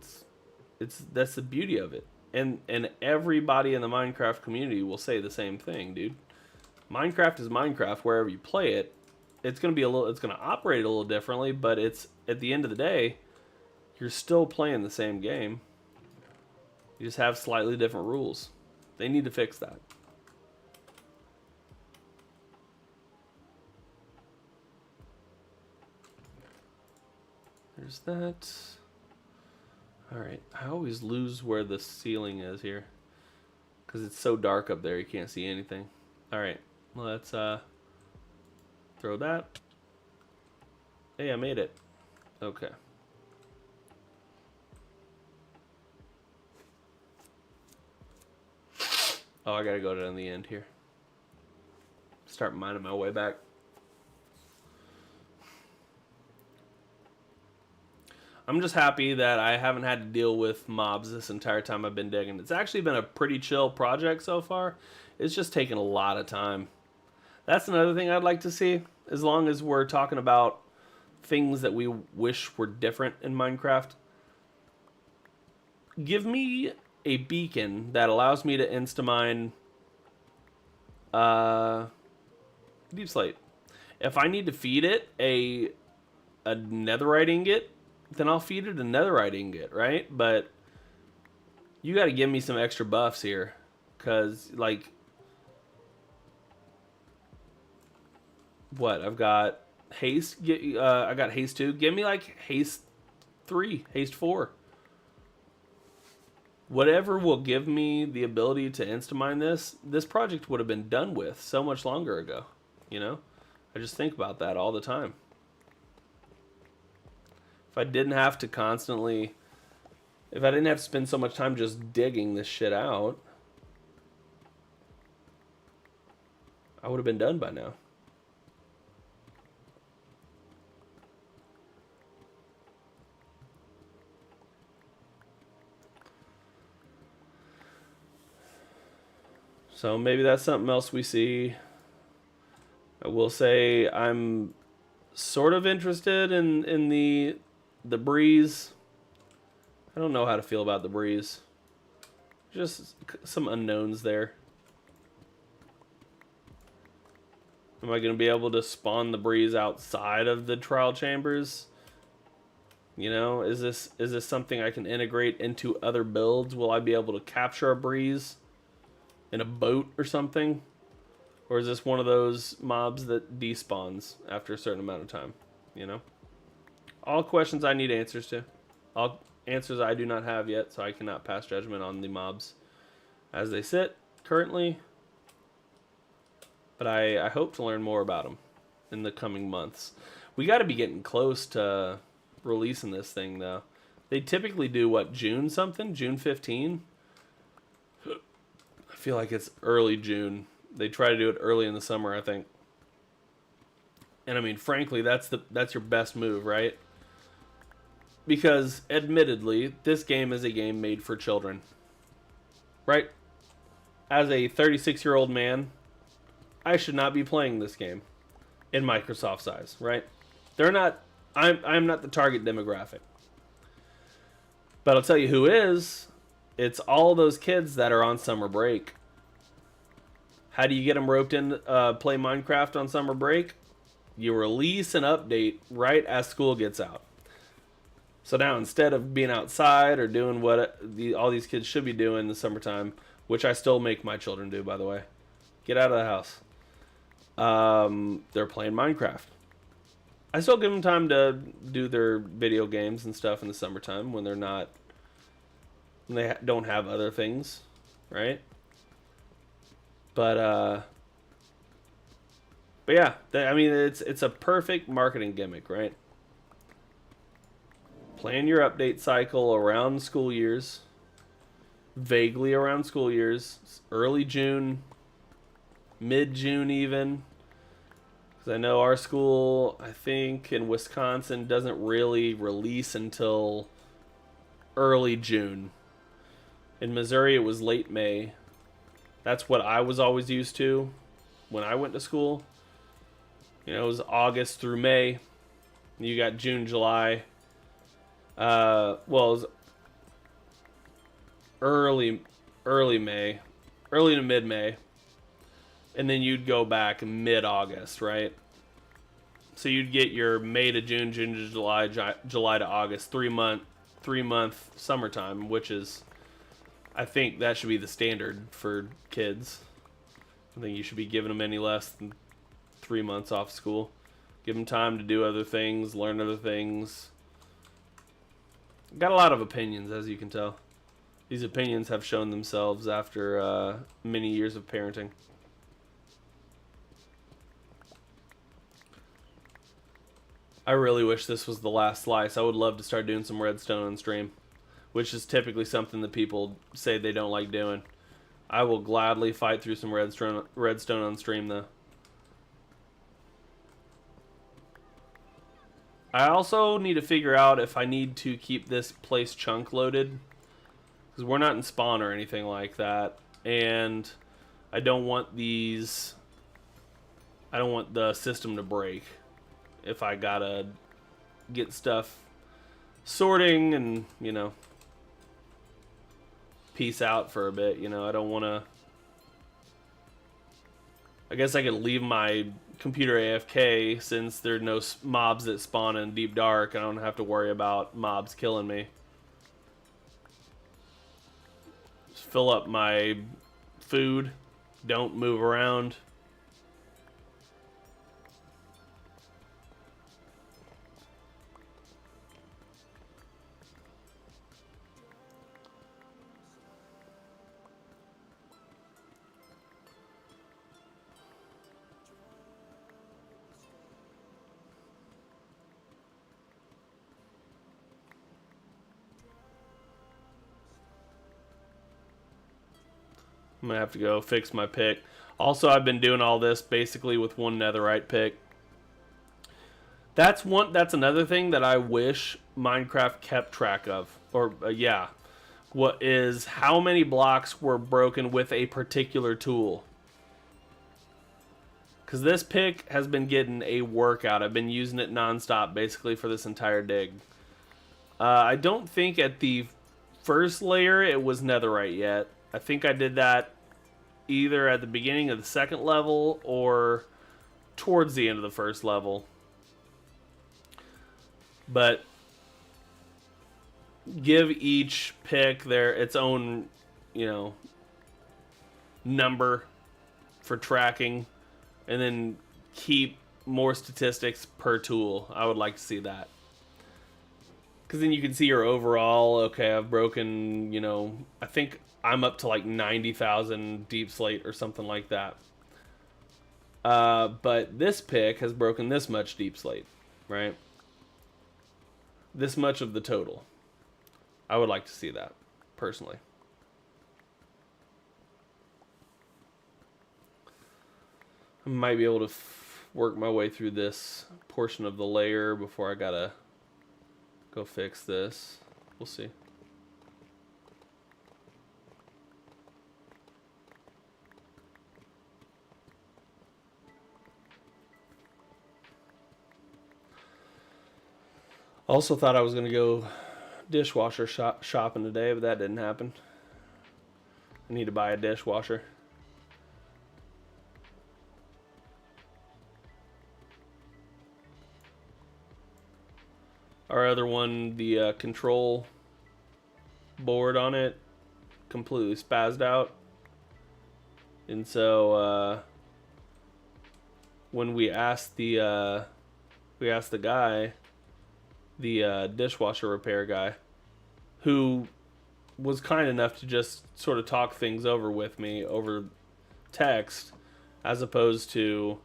That's the beauty of it. And everybody in the Minecraft community will say the same thing, dude. Minecraft is Minecraft wherever you play it. It's going to operate a little differently, but it's, at the end of the day, you're still playing the same game. You just have slightly different rules. They need to fix that. There's that. Alright, I always lose where the ceiling is here, because it's so dark up there you can't see anything. Alright, let's throw that. Hey, I made it. Okay. Oh, I gotta go down the end here. Start mining my way back. I'm just happy that I haven't had to deal with mobs this entire time I've been digging. It's actually been a pretty chill project so far. It's just taken a lot of time. That's another thing I'd like to see, as long as we're talking about things that we wish were different in Minecraft. Give me a beacon that allows me to insta-mine deep slate. If I need to feed it a netherite ingot, then I'll feed it a netherite ingot, right? But you got to give me some extra buffs here, because, like, what? I've got haste. I got haste 2. Give me, like, haste 3, haste 4. Whatever will give me the ability to insta-mine this project would have been done with so much longer ago, you know? I just think about that all the time. If I didn't have to constantly... If I didn't have to spend so much time just digging this shit out, I would have been done by now. So maybe that's something else we see. I will say I'm sort of interested in the breeze. I don't know how to feel about the breeze. Just some unknowns there. Am I going to be able to spawn the breeze outside of the trial chambers? You know, is this something I can integrate into other builds? Will I be able to capture a breeze in a boat or something? Or is this one of those mobs that despawns after a certain amount of time? You know? All questions I need answers to. All answers I do not have yet, so I cannot pass judgment on the mobs as they sit currently. But I hope to learn more about them in the coming months. We got to be getting close to releasing this thing, though. They typically do, what, June something? June 15? I feel like it's early June. They try to do it early in the summer, I think. And I mean, frankly, that's your best move, right? Because, admittedly, this game is a game made for children. Right? As a 36-year-old man, I should not be playing this game in Microsoft's eyes, right? They're not... I'm not the target demographic. But I'll tell you who is. It's all those kids that are on summer break. How do you get them roped in to play Minecraft on summer break? You release an update right as school gets out. So now instead of being outside or doing what all these kids should be doing in the summertime, which I still make my children do, by the way, get out of the house. They're playing Minecraft. I still give them time to do their video games and stuff in the summertime when they don't have other things, right? But yeah, I mean, it's a perfect marketing gimmick, right? Plan your update cycle around school years, vaguely around school years, early June, mid-June even. Because I know our school, I think, in Wisconsin, doesn't really release until early June. In Missouri, it was late May. That's what I was always used to when I went to school. You know, it was August through May. You got June, July. Well, it was early May, early to mid-May. And then you'd go back mid-August, right? So you'd get your May to June, June to July, July to August, 3-month summertime, which is, I think that should be the standard for kids. I don't think you should be giving them any less than 3 months off school. Give them time to do other things, learn other things. Got a lot of opinions, as you can tell. These opinions have shown themselves after many years of parenting. I really wish this was the last slice. I would love to start doing some redstone on stream, which is typically something that people say they don't like doing. I will gladly fight through some redstone on stream, though. I also need to figure out if I need to keep this place chunk loaded, because we're not in spawn or anything like that, and I don't want the system to break if I gotta get stuff sorting and, you know, peace out for a bit. You know, I don't want to... I guess I could leave my computer AFK since there are no mobs that spawn in Deep Dark. I don't have to worry about mobs killing me. Just fill up my food. Don't move around. I'm gonna have to go fix my pick. Also, I've been doing all this basically with one netherite pick. That's another thing that I wish Minecraft kept track of. Or yeah, what is how many blocks were broken with a particular tool. Because this pick has been getting a workout. I've been using it nonstop basically for this entire dig. I don't think at the first layer it was netherite yet. I think I did that either at the beginning of the second level or towards the end of the first level. But give each pick its own, number for tracking, and then keep more statistics per tool. I would like to see that. Because then you can see your overall, okay, I've broken, I think I'm up to like 90,000 deep slate or something like that. But this pick has broken this much deep slate, right? This much of the total. I would like to see that, personally. I might be able to work my way through this portion of the layer before I gotta go fix this. We'll see. Also thought I was gonna go dishwasher shopping today, but that didn't happen. I need to buy a dishwasher. Our other one, the control board on it, completely spazzed out. And so when we asked the guy, the dishwasher repair guy, who was kind enough to just sort of talk things over with me over text, as opposed to,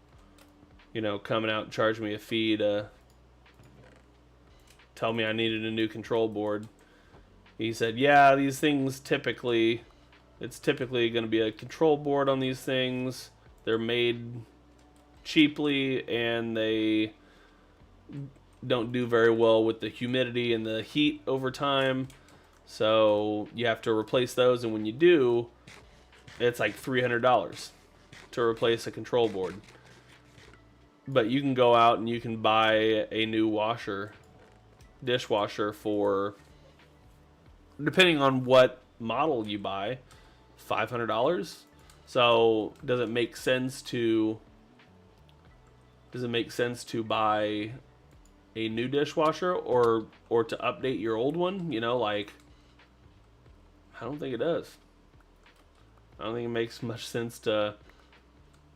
coming out and charging me a fee to tell me I needed a new control board. He said, yeah, these things it's typically going to be a control board on these things. They're made cheaply, and they don't do very well with the humidity and the heat over time. So you have to replace those, and when you do, it's like $300 to replace a control board. But you can go out and you can buy a new dishwasher for, depending on what model you buy, $500. So does it make sense to buy a new dishwasher or to update your old one? I don't think it does. I don't think it makes much sense to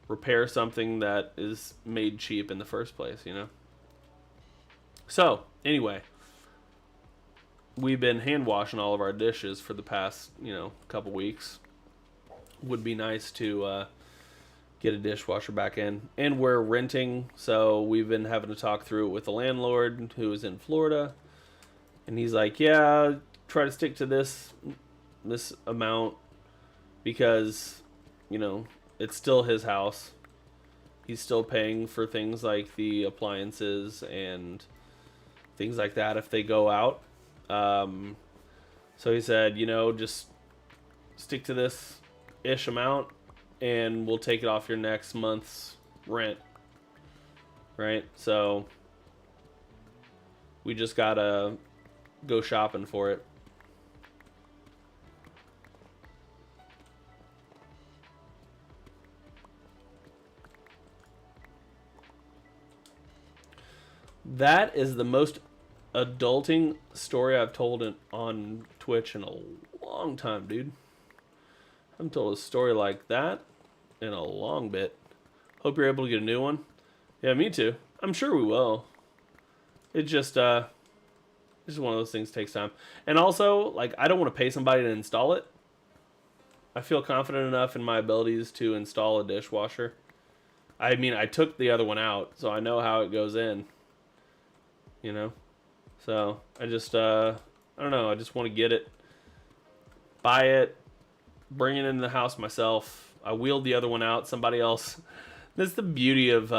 repair something that is made cheap in the first place, So, anyway, we've been hand washing all of our dishes for the past, couple weeks. Would be nice to get a dishwasher back in. And we're renting, so we've been having to talk through it with the landlord who is in Florida. And he's like, yeah, try to stick to this amount because, it's still his house. He's still paying for things like the appliances and things like that if they go out. So he said, just stick to this ish amount and we'll take it off your next month's rent. Right? So we just gotta go shopping for it. That is the most adulting story I've told on Twitch in a long time, dude. I haven't told a story like that in a long bit. Hope you're able to get a new one. Yeah, me too. I'm sure we will. It just one of those things takes time. And also, I don't want to pay somebody to install it. I feel confident enough in my abilities to install a dishwasher. I mean, I took the other one out, so I know how it goes in. So I just I don't know, I just want to get it, buy it, bring it into the house myself. I wheeled the other one out, somebody else. That's the beauty of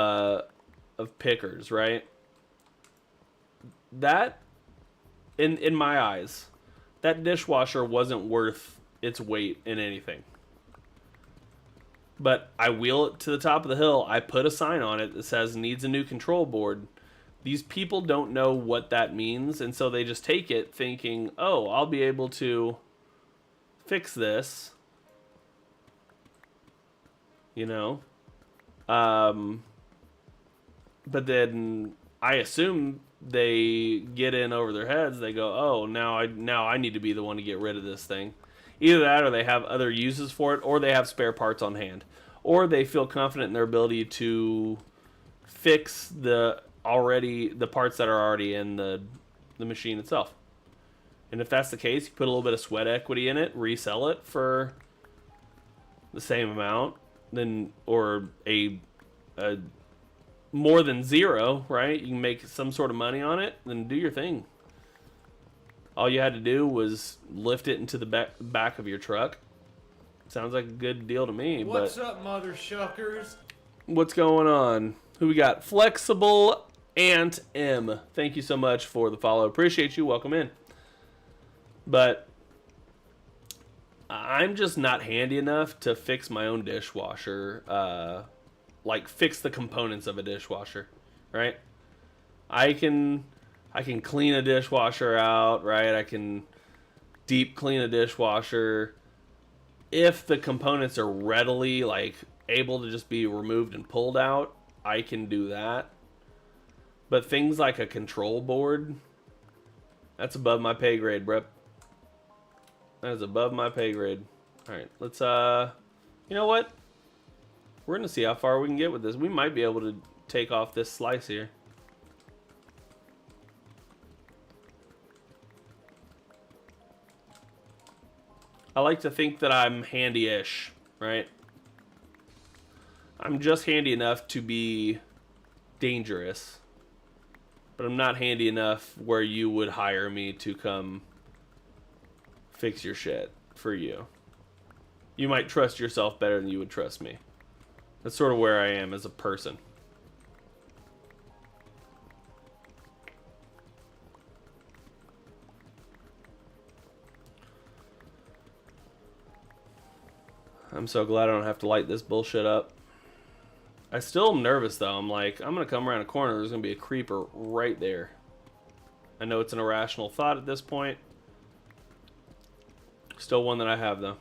pickers, right? That in my eyes, that dishwasher wasn't worth its weight in anything. But I wheel it to the top of the hill, I put a sign on it that says needs a new control board. These people don't know what that means, and so they just take it thinking, oh, I'll be able to fix this. but then I assume they get in over their heads. They go, oh, now I need to be the one to get rid of this thing. Either that, or they have other uses for it, or they have spare parts on hand, or they feel confident in their ability to fix the parts that are already in the machine itself. And if that's the case, you put a little bit of sweat equity in it, resell it for the same amount, then or a more than zero, right? You can make some sort of money on it, then do your thing. All you had to do was lift it into the back of your truck. Sounds like a good deal to me. What's up, mother shuckers? What's going on? Who we got? Flexible Ant M. Thank you so much for the follow. Appreciate you. Welcome in. But I'm just not handy enough to fix my own dishwasher. Like fix the components of a dishwasher, right? I can clean a dishwasher out, right? I can deep clean a dishwasher if the components are readily like able to just be removed and pulled out. I can do that. But things like a control board, that's above my pay grade, bro. That is above my pay grade. All right, let's you know what? We're gonna see how far we can get with this. We might be able to take off this slice here. I like to think that I'm handy-ish, right? I'm just handy enough to be dangerous, but I'm not handy enough where you would hire me to come fix your shit for you. You might trust yourself better than you would trust me. That's sort of where I am as a person. I'm so glad I don't have to light this bullshit up. I still am nervous though. I'm like, I'm gonna come around a corner, there's gonna be a creeper right there. I know it's an irrational thought at this point. Still one that I have though.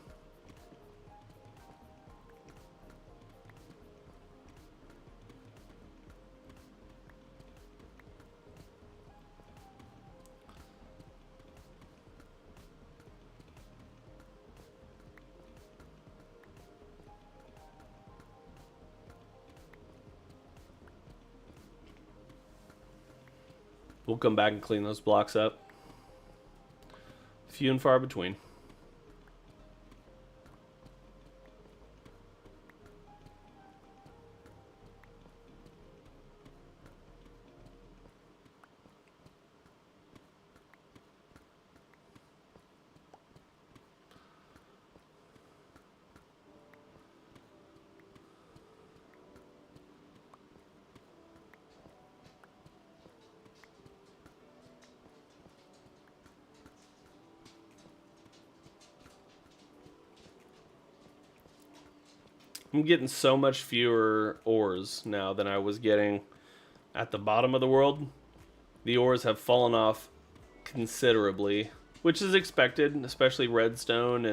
We'll come back and clean those blocks up. Few and far between. I'm getting so much fewer ores now than I was getting at the bottom of the world. The ores have fallen off considerably, which is expected, especially redstone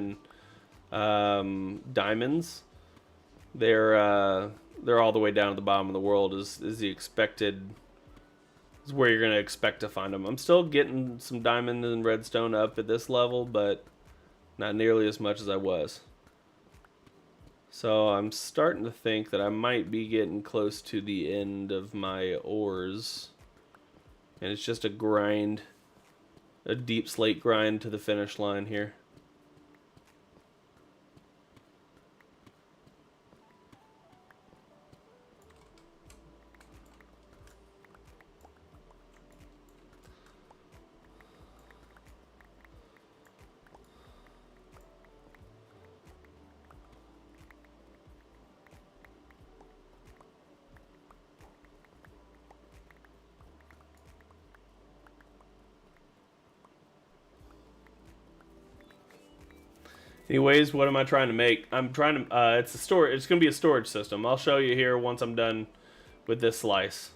and diamonds. They're all the way down at the bottom of the world is the expected, is where you're going to expect to find them. I'm still getting some diamond and redstone up at this level, but not nearly as much as I was. So I'm starting to think that I might be getting close to the end of my ores. And it's just a grind, a deep slate grind to the finish line here. Anyways, what am I trying to make? I'm trying to, it's going to be a storage system. I'll show you here once I'm done with this slice.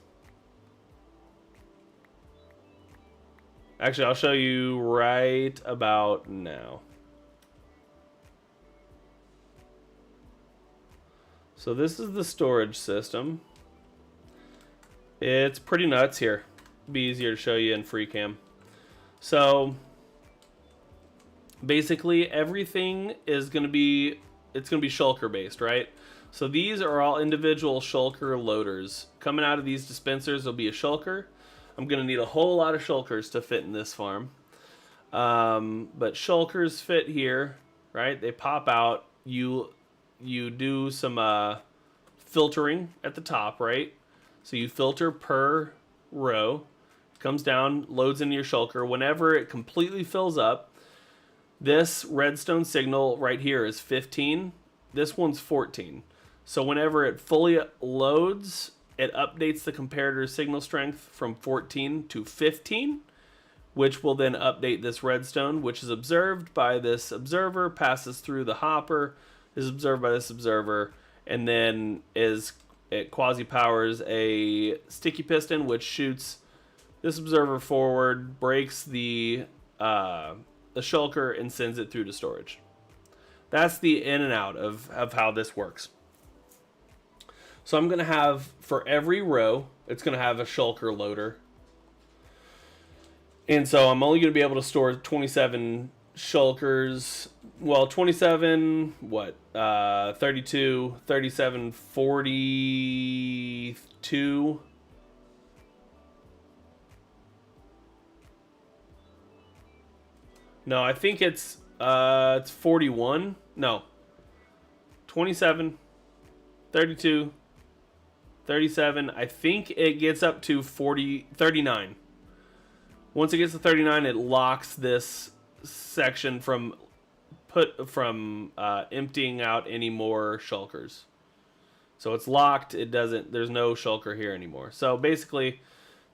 Actually, I'll show you right about now. So this is the storage system. It's pretty nuts here. Be easier to show you in free cam. So basically everything is going to be, it's going to be shulker based, right? So these are all individual shulker loaders. Coming out of these dispensers will be a shulker. I'm going to need a whole lot of shulkers to fit in this farm. But shulkers fit here, right? They pop out. You do some filtering at the top, right? So you filter per row. Comes down, loads into your shulker. Whenever it completely fills up, this redstone signal right here is 15. This one's 14. So whenever it fully loads, it updates the comparator signal strength from 14 to 15, which will then update this redstone, which is observed by this observer, passes through the hopper, is observed by this observer, and then it quasi-powers a sticky piston, which shoots this observer forward, breaks the shulker, and sends it through to storage. That's the in and out of how this works. So I'm going to have, for every row, it's going to have a shulker loader. And so I'm only going to be able to store 27 shulkers. Well, 27, 32, 37, 42. No, I think it's 41. No. 27, 32, 37. I think it gets up to 39. Once it gets to 39, it locks this section from emptying out any more shulkers. So it's locked. There's no shulker here anymore. So basically,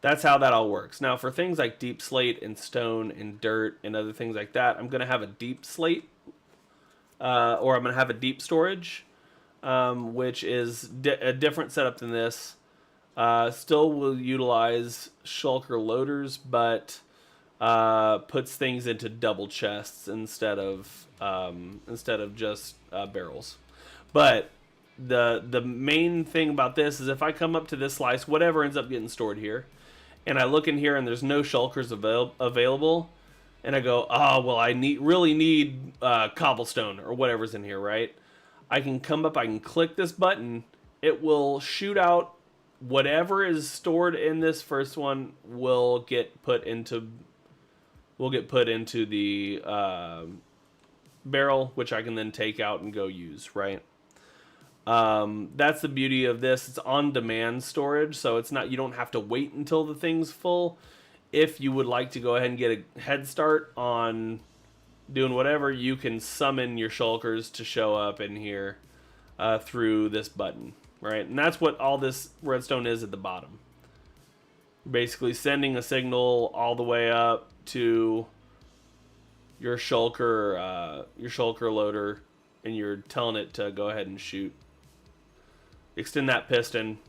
that's how that all works. Now, for things like deep slate and stone and dirt and other things like that, I'm going to have a deep slate, or I'm going to have a deep storage, which is a different setup than this. Still will utilize shulker loaders, but puts things into double chests instead of just barrels. But the main thing about this is if I come up to this slice, whatever ends up getting stored here, and I look in here and there's no shulkers available, and I go, oh well, I really need cobblestone or whatever's in here, right? I can come up, I can click this button, it will shoot out whatever is stored in this first one will get put into the barrel, which I can then take out and go use, right? That's the beauty of this. It's on-demand storage, so it's not, you don't have to wait until the thing's full. If you would like to go ahead and get a head start on doing whatever, you can summon your shulkers to show up in here through this button, right? And that's what all this redstone is at the bottom. Basically sending a signal all the way up to your shulker loader, and you're telling it to go ahead and shoot. Extend that piston.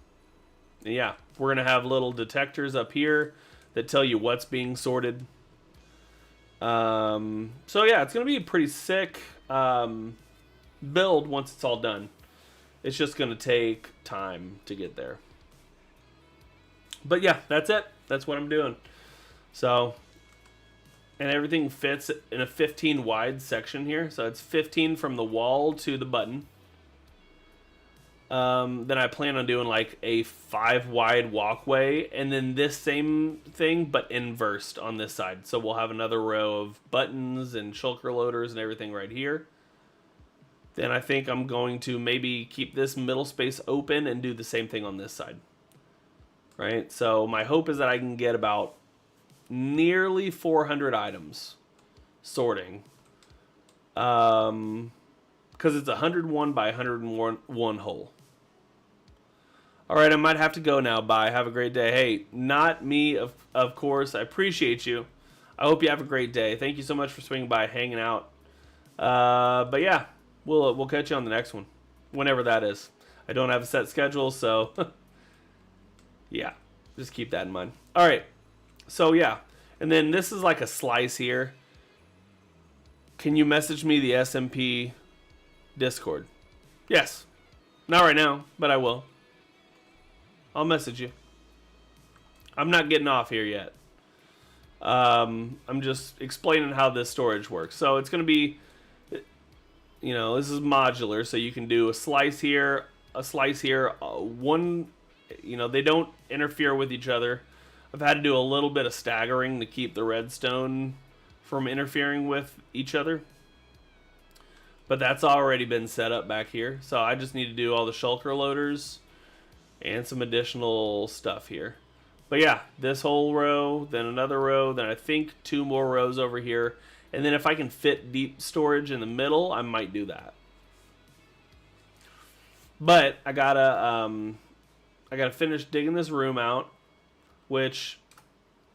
And yeah, we're going to have little detectors up here that tell you what's being sorted. So yeah, it's going to be a pretty sick build once it's all done. It's just going to take time to get there. But yeah, that's it. That's what I'm doing. So, and everything fits in a 15 wide section here. So it's 15 from the wall to the button. Then I plan on doing like a 5 wide walkway, and then this same thing but inversed on this side. So we'll have another row of buttons and shulker loaders and everything right here. Then I think I'm going to maybe keep this middle space open and do the same thing on this side. Right? So my hope is that I can get about nearly 400 items sorting. Because it's 101 by 101 hole. All right, I might have to go now. Bye. Have a great day. Hey, not me, of course. I appreciate you. I hope you have a great day. Thank you so much for swinging by, hanging out. But yeah, we'll catch you on the next one, whenever that is. I don't have a set schedule, so yeah, just keep that in mind. All right, so yeah, and then this is like a slice here. Can you message me the SMP Discord? Yes. Not right now, but I will. I'll message you. I'm not getting off here yet. I'm just explaining how this storage works. So it's going to be, this is modular, so you can do a slice here, one, they don't interfere with each other. I've had to do a little bit of staggering to keep the redstone from interfering with each other. But that's already been set up back here. So I just need to do all the shulker loaders and some additional stuff here. But yeah, this whole row, then another row, then I think 2 more rows over here. And then if I can fit deep storage in the middle, I might do that. But I gotta finish digging this room out, which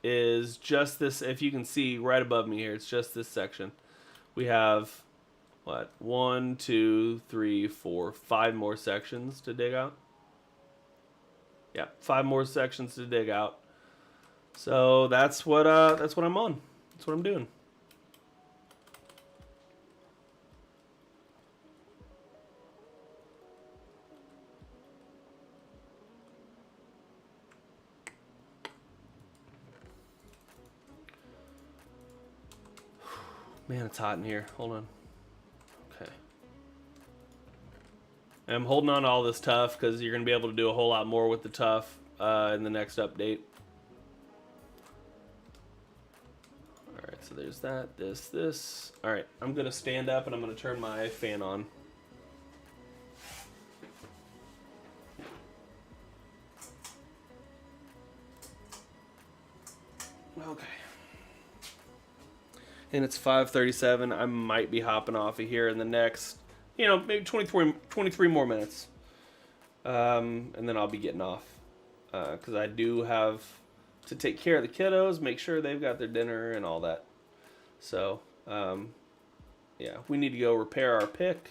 is just this. If you can see right above me here, it's just this section. We have what? 1, 2, 3, 4, 5 more sections to dig out. Yeah, 5 more sections to dig out. So that's what I'm on. That's what I'm doing. Man, it's hot in here. Hold on. Okay. And I'm holding on to all this tuff because you're going to be able to do a whole lot more with the tuff in the next update. Alright, so there's that, this. Alright, I'm going to stand up and I'm going to turn my fan on. Okay. And it's 5:37. I might be hopping off of here in the next, maybe 23 more minutes. And then I'll be getting off. Because I do have to take care of the kiddos, make sure they've got their dinner and all that. So, yeah, we need to go repair our pick.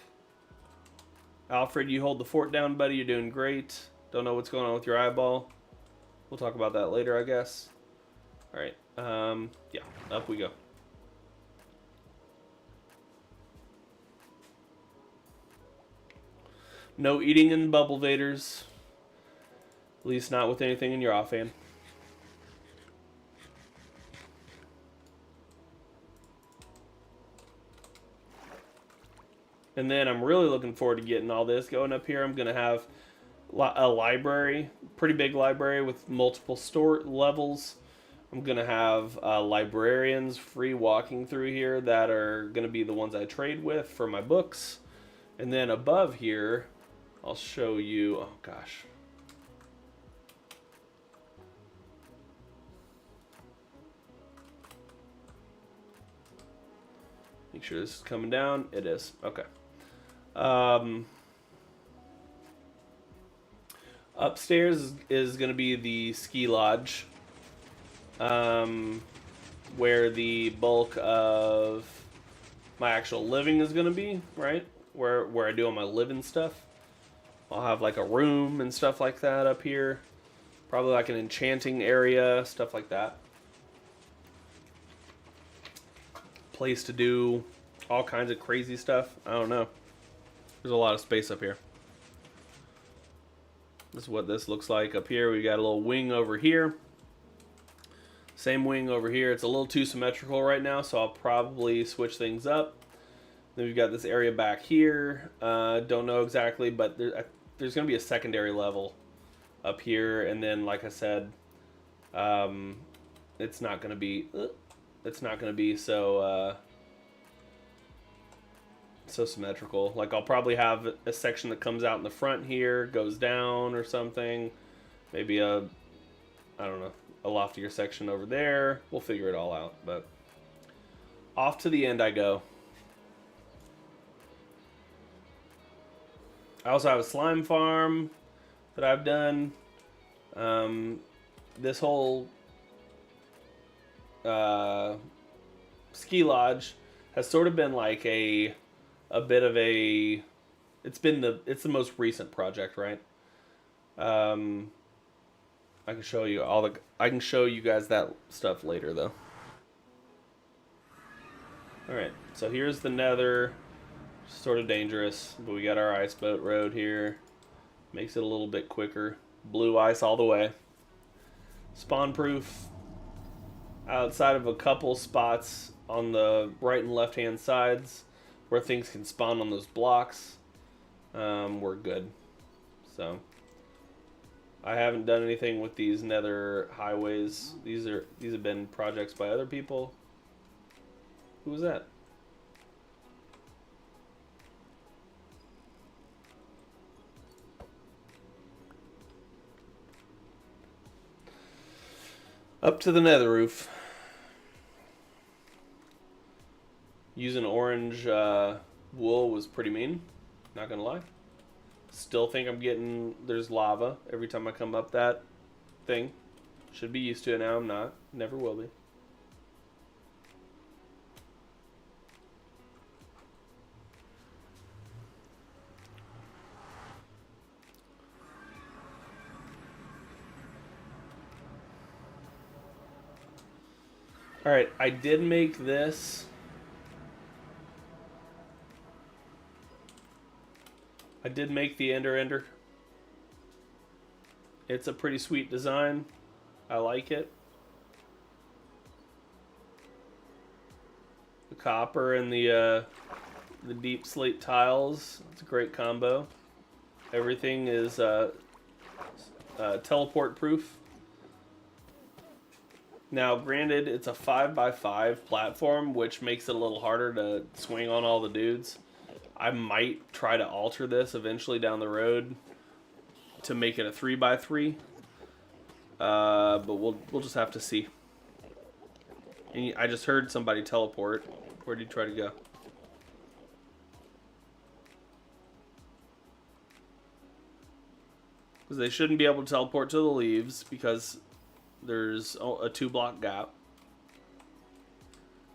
Alfred, you hold the fort down, buddy. You're doing great. Don't know what's going on with your eyeball. We'll talk about that later, I guess. All right. Yeah, up we go. No eating in bubble vaders. At least not with anything in your offhand. And then I'm really looking forward to getting all this going up here. I'm going to have a library, pretty big library with multiple store levels. I'm going to have librarians free walking through here that are going to be the ones I trade with for my books. And then above here, I'll show you, oh gosh. Make sure this is coming down. It is. Okay. Upstairs is going to be the ski lodge, where the bulk of my actual living is going to be, right? Where I do all my living stuff. I'll have like a room and stuff like that up here. Probably like an enchanting area, stuff like that. Place to do all kinds of crazy stuff. I don't know. There's a lot of space up here. This is what this looks like up here. We got a little wing over here. Same wing over here. It's a little too symmetrical right now, so I'll probably switch things up. Then we've got this area back here. Don't know exactly, but there's going to be a secondary level up here. And then, like I said, it's not going to be so so symmetrical. Like, I'll probably have a section that comes out in the front here, goes down or something. Maybe I don't know, a loftier section over there. We'll figure it all out. But off to the end I go. I also have a slime farm that I've done. This whole ski lodge has sort of been like a bit of a, it's the most recent project, right? I can show you I can show you guys that stuff later though. All right, so here's the nether. Sort of dangerous, but we got our ice boat road here. Makes it a little bit quicker. Blue ice all the way. spawn proof outside of a couple spots on the right and left hand sides where things can spawn on those blocks. We're good. So I haven't done anything with these nether highways. These have been projects by other people. Who was that? Up to the nether roof. Using orange wool was pretty mean. Not gonna lie. Still think I'm getting... There's lava every time I come up that thing. Should be used to it now. I'm not. Never will be. Alright, I did make this. I did make the Ender. It's a pretty sweet design. I like it. The copper and the deep slate tiles. It's a great combo. Everything is teleport proof. Now, granted, it's a 5x5 platform, which makes it a little harder to swing on all the dudes. I might try to alter this eventually down the road to make it a 3x3. But we'll just have to see. And I just heard somebody teleport. Where did he try to go? Because they shouldn't be able to teleport to the leaves because there's a 2-block gap.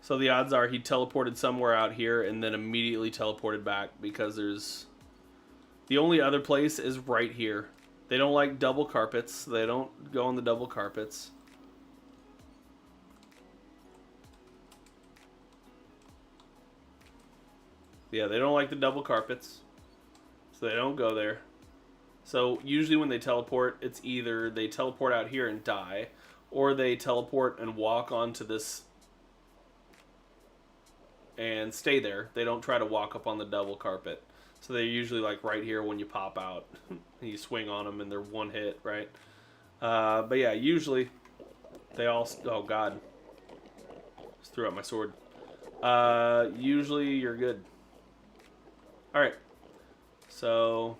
So the odds are he teleported somewhere out here and then immediately teleported back because there's... The only other place is right here. They don't like double carpets. They don't go on the double carpets. Yeah, they don't like the double carpets. So they don't go there. So usually when they teleport, it's either they teleport out here and die, or they teleport and walk onto this and stay there. They don't try to walk up on the double carpet. So they're usually like right here when you pop out. And you swing on them and they're one hit, right? But yeah, usually they all... Oh, God. Just threw out my sword. Usually you're good. Alright. So...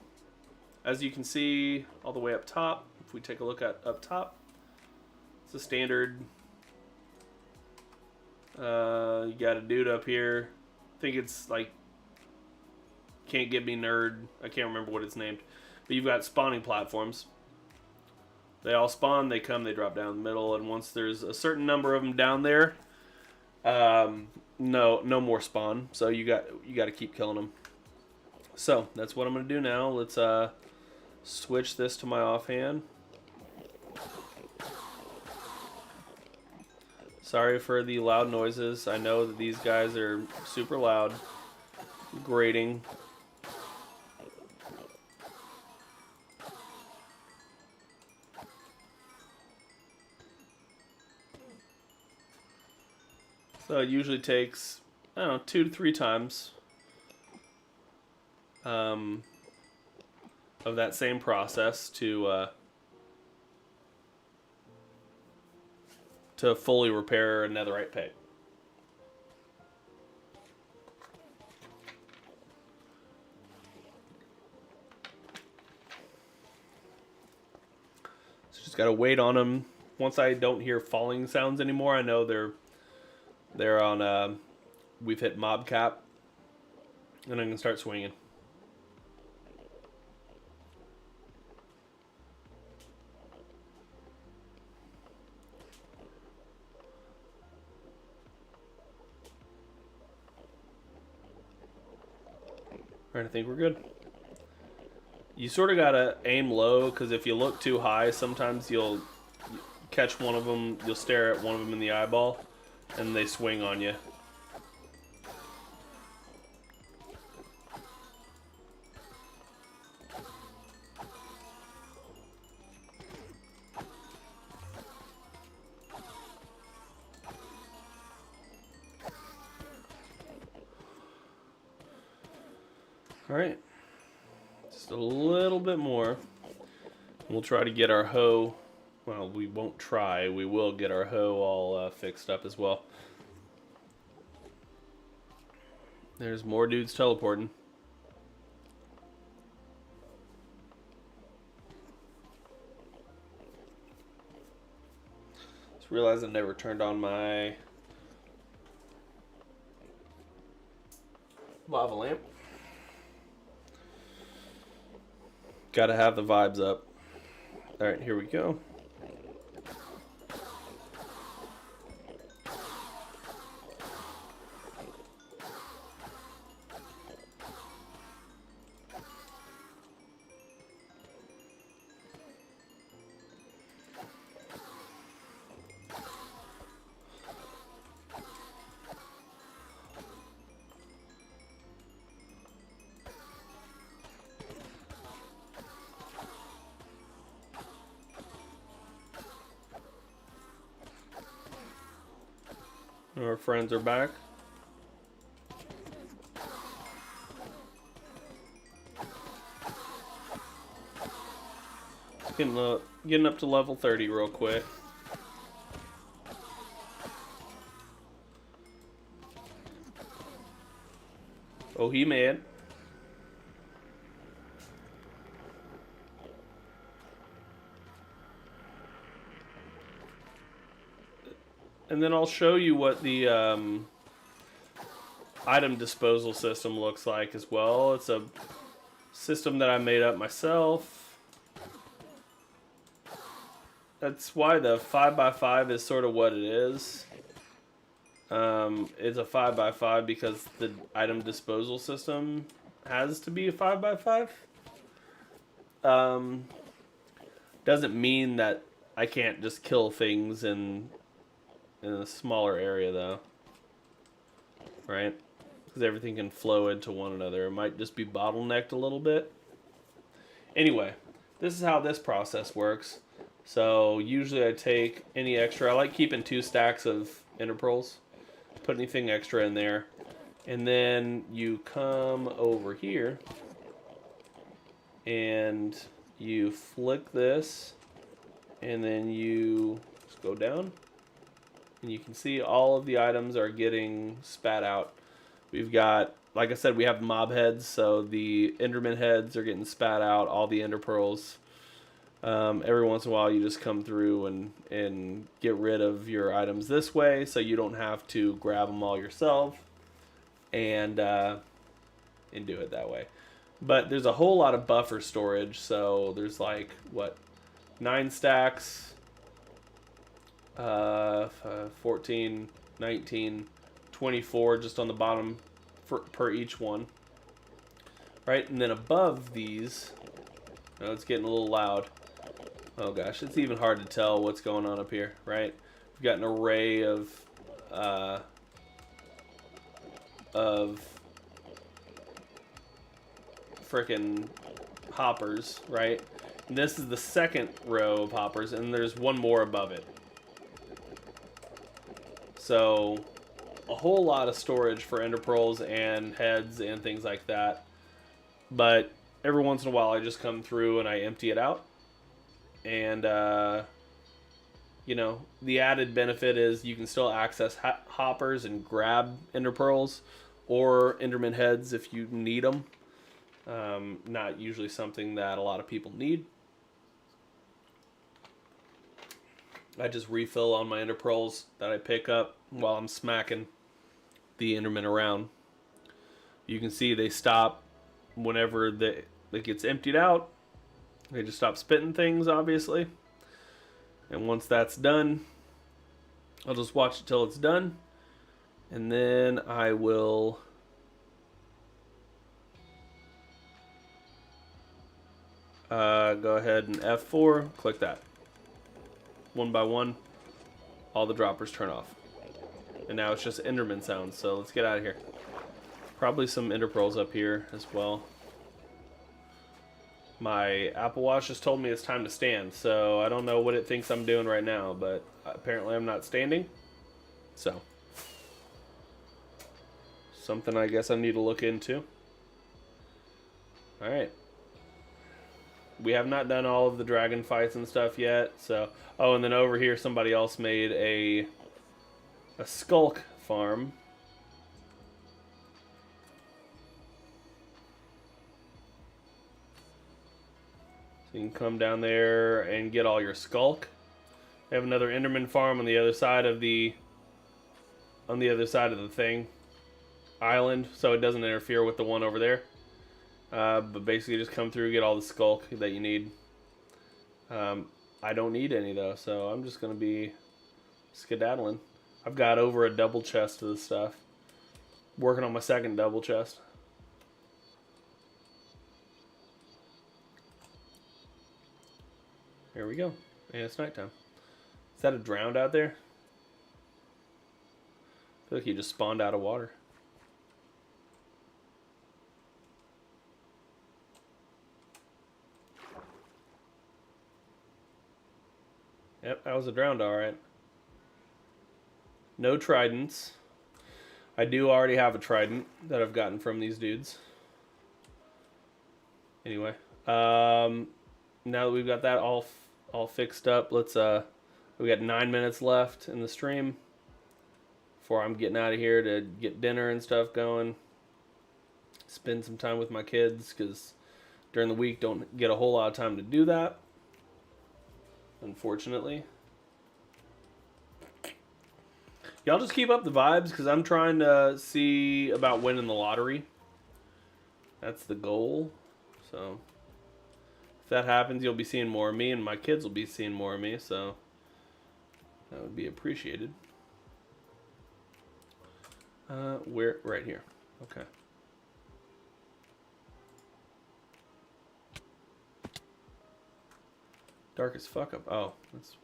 As you can see, all the way up top, if we take a look at up top, it's a standard. You got a dude up here. I think it's like Can't Get Me Nerd. I can't remember what it's named. But you've got spawning platforms. They all spawn, they come, they drop down the middle, and once there's a certain number of them down there, no more spawn. So you got to keep killing them. So that's what I'm gonna do now. Let's switch this to my offhand. Sorry for the loud noises. I know that these guys are super loud, grating. So it usually takes, I don't know, 2 to 3 times of that same process to fully repair a netherite peg. So just gotta wait on them. Once I don't hear falling sounds anymore, I know they're on. We've hit mob cap, and I can start swinging. Alright, I think we're good. You sort of gotta aim low, because if you look too high, sometimes you'll catch one of them, you'll stare at one of them in the eyeball, and they swing on you. All right, just a little bit more. We'll try to get our hoe. Well, we won't try. We will get our hoe all fixed up as well. There's more dudes teleporting. Just realized I never turned on my lava lamp. Gotta have the vibes up. Alright, here we go. Our friends are back. Getting up to level 30 real quick. Oh, he mad. And then I'll show you what the item disposal system looks like as well. It's a system that I made up myself. That's why the 5x5 is sort of what it is. It's a 5x5 because the item disposal system has to be a 5x5. Doesn't mean that I can't just kill things in a smaller area though, right? Because everything can flow into one another. It might just be bottlenecked a little bit. Anyway, this is how this process works. So usually I take any extra. I like keeping 2 stacks of ender pearls. Put anything extra in there, and then you come over here and you flick this, and then you just go down. And you can see all of the items are getting spat out. We've got, like I said, we have mob heads, so the Enderman heads are getting spat out, all the ender pearls. Every once in a while you just come through and get rid of your items this way, so you don't have to grab them all yourself and do it that way. But there's a whole lot of buffer storage, so there's like, what, 9 stacks, 14, 19, 24 just on the bottom per each one. Right, and then above these, oh, it's getting a little loud. Oh gosh, it's even hard to tell what's going on up here, right? We've got an array of frickin' hoppers, right? And this is the second row of hoppers, and there's one more above it. So, a whole lot of storage for ender pearls and heads and things like that. But every once in a while I just come through and I empty it out. And, you know, the added benefit is you can still access hoppers and grab ender pearls or enderman heads if you need them. Not usually something that a lot of people need. I just refill on my ender pearls that I pick up while I'm smacking the enderman around. You can see they stop whenever it gets emptied out. They just stop spitting things, obviously. And once that's done, I'll just watch it till it's done. And then I will go ahead and F4, click that. One by one, all the droppers turn off. And now it's just enderman sounds, so let's get out of here. Probably some ender pearls up here as well. My Apple Watch just told me it's time to stand, so I don't know what it thinks I'm doing right now, but apparently I'm not standing. So, something I guess I need to look into. All right. We have not done all of the dragon fights and stuff yet. So, oh, and then over here, somebody else made a skulk farm. So you can come down there and get all your skulk. They have another Enderman farm on the other side of the thing island, so it doesn't interfere with the one over there. But basically, just come through, get all the skulk that you need. I don't need any though, so I'm just gonna be skedaddling. I've got over a double chest of this stuff. Working on my second double chest. Here we go. And it's nighttime. Is that a drowned out there? I feel like he just spawned out of water. Yep, that was a drowned, alright. No tridents. I do already have a trident that I've gotten from these dudes. Anyway, now that we've got that all fixed up, let's we got 9 minutes left in the stream before I'm getting out of here to get dinner and stuff going. Spend some time with my kids because during the week don't get a whole lot of time to do that, unfortunately. Y'all just keep up the vibes because I'm trying to see about winning the lottery. That's the goal. So if that happens, you'll be seeing more of me, and my kids will be seeing more of me, so that would be appreciated. Where? Right here. Okay. Dark as fuck up. Oh, that's...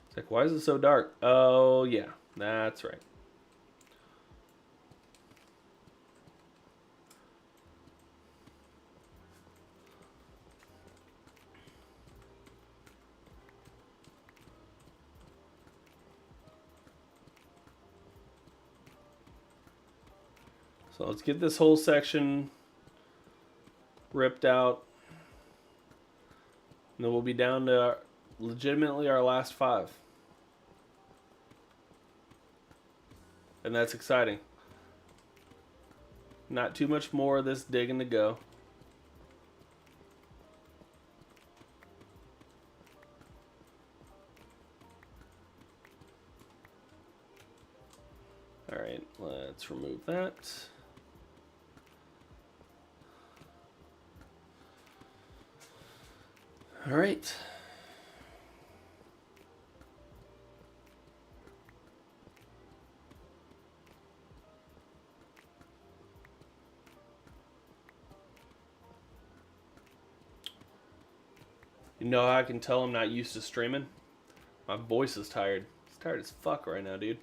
It's like, why is it so dark? Oh, yeah. That's right. So let's get this whole section ripped out. And then we'll be down to legitimately our last 5. And that's exciting. Not too much more of this digging to go. Alright, let's remove that. Alright. You know how I can tell I'm not used to streaming? My voice is tired. It's tired as fuck right now, dude.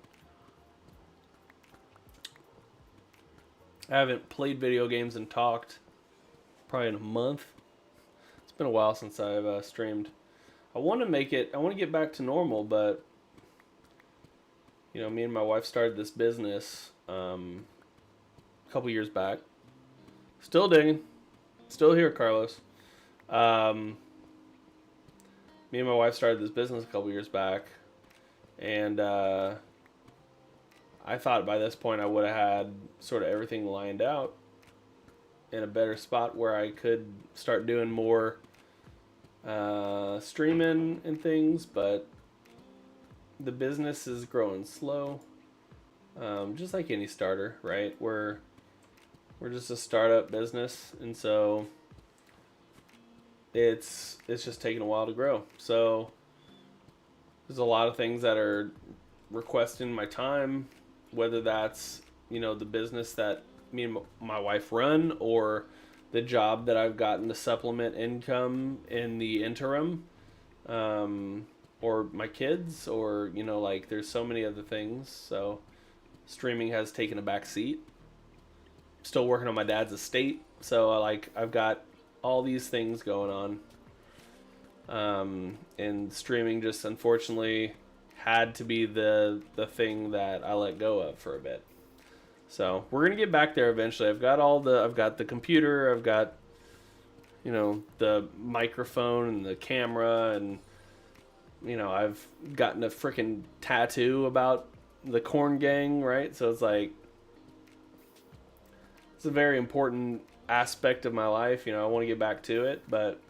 I haven't played video games and talked probably in a month. It's been a while since I've streamed. I want to get back to normal, but you know, me and my wife started this business a couple years back. Still digging. Still here, Carlos. Me and my wife started this business a couple years back, and I thought by this point I would have had sort of everything lined out in a better spot where I could start doing more streaming and things, but the business is growing slow, just like any starter, right? We're just a startup business, and so it's just taking a while to grow. So there's a lot of things that are requesting my time, whether that's, you know, the business that me and my wife run, or the job that I've gotten to supplement income in the interim, or my kids, or, you know, like there's so many other things. So streaming has taken a back seat. Still working on my dad's estate, so I've got all these things going on, and streaming just unfortunately had to be the thing that I let go of for a bit. So we're gonna get back there eventually. I've got the computer, I've got, you know, the microphone and the camera, and, you know, I've gotten a freaking tattoo about the Corn Gang, right? So it's like, it's a very important aspect of my life. You know, I want to get back to it, but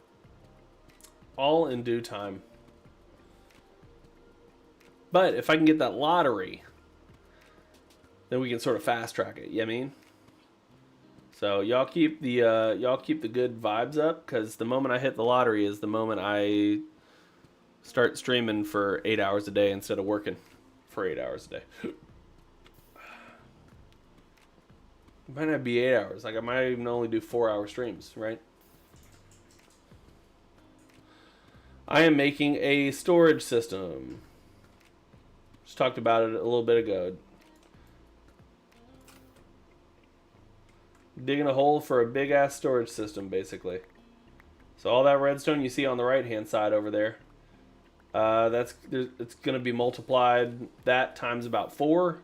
all in due time. But if I can get that lottery, then we can sort of fast track it. You know what I mean? So y'all keep the good vibes up, because the moment I hit the lottery is the moment I start streaming for 8 hours a day instead of working for 8 hours a day. It might not be 8 hours. Like, I might even only do 4-hour streams, right? I am making a storage system. Just talked about it a little bit ago. Digging a hole for a big ass storage system, basically. So all that redstone you see on the right hand side over there, it's going to be multiplied that times about 4.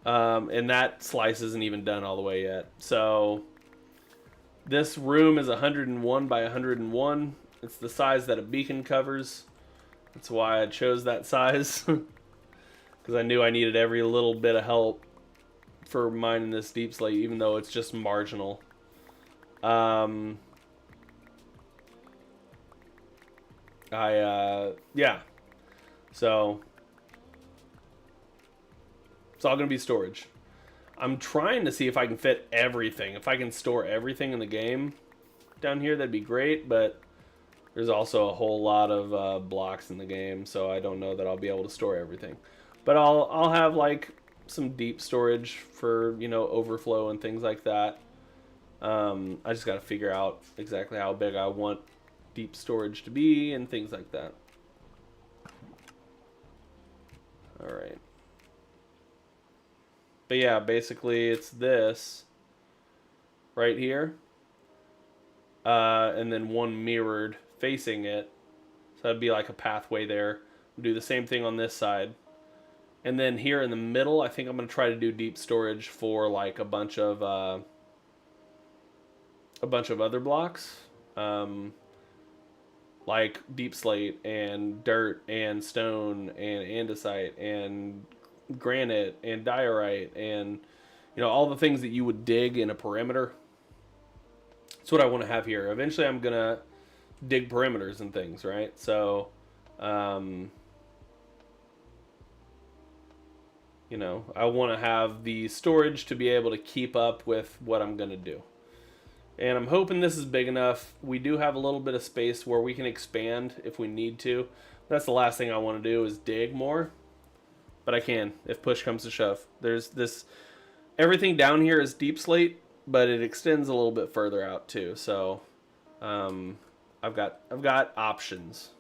And that slice isn't even done all the way yet. So this room is 101 by 101. It's the size that a beacon covers. That's why I chose that size. Because I knew I needed every little bit of help for mining this deep slate, even though it's just marginal. Yeah. So it's all going to be storage. I'm trying to see if I can fit everything. If I can store everything in the game down here, that'd be great. But there's also a whole lot of blocks in the game, so I don't know that I'll be able to store everything. But I'll have like some deep storage for, you know, overflow and things like that. I just got to figure out exactly how big I want deep storage to be and things like that. All right. But yeah, basically it's this right here, and then one mirrored facing it. So that'd be like a pathway there. Do the same thing on this side. And then here in the middle, I think I'm going to try to do deep storage for like a bunch of other blocks. Like deep slate and dirt and stone and andesite and granite and diorite and, you know, all the things that you would dig in a perimeter. That's what I want to have here. Eventually I'm going to dig perimeters and things, right? So, you know, I want to have the storage to be able to keep up with what I'm going to do. And I'm hoping this is big enough. We do have a little bit of space where we can expand if we need to. That's the last thing I want to do is dig more. But I can, if push comes to shove. There's this, everything down here is deep slate, but it extends a little bit further out too. So, I've got options.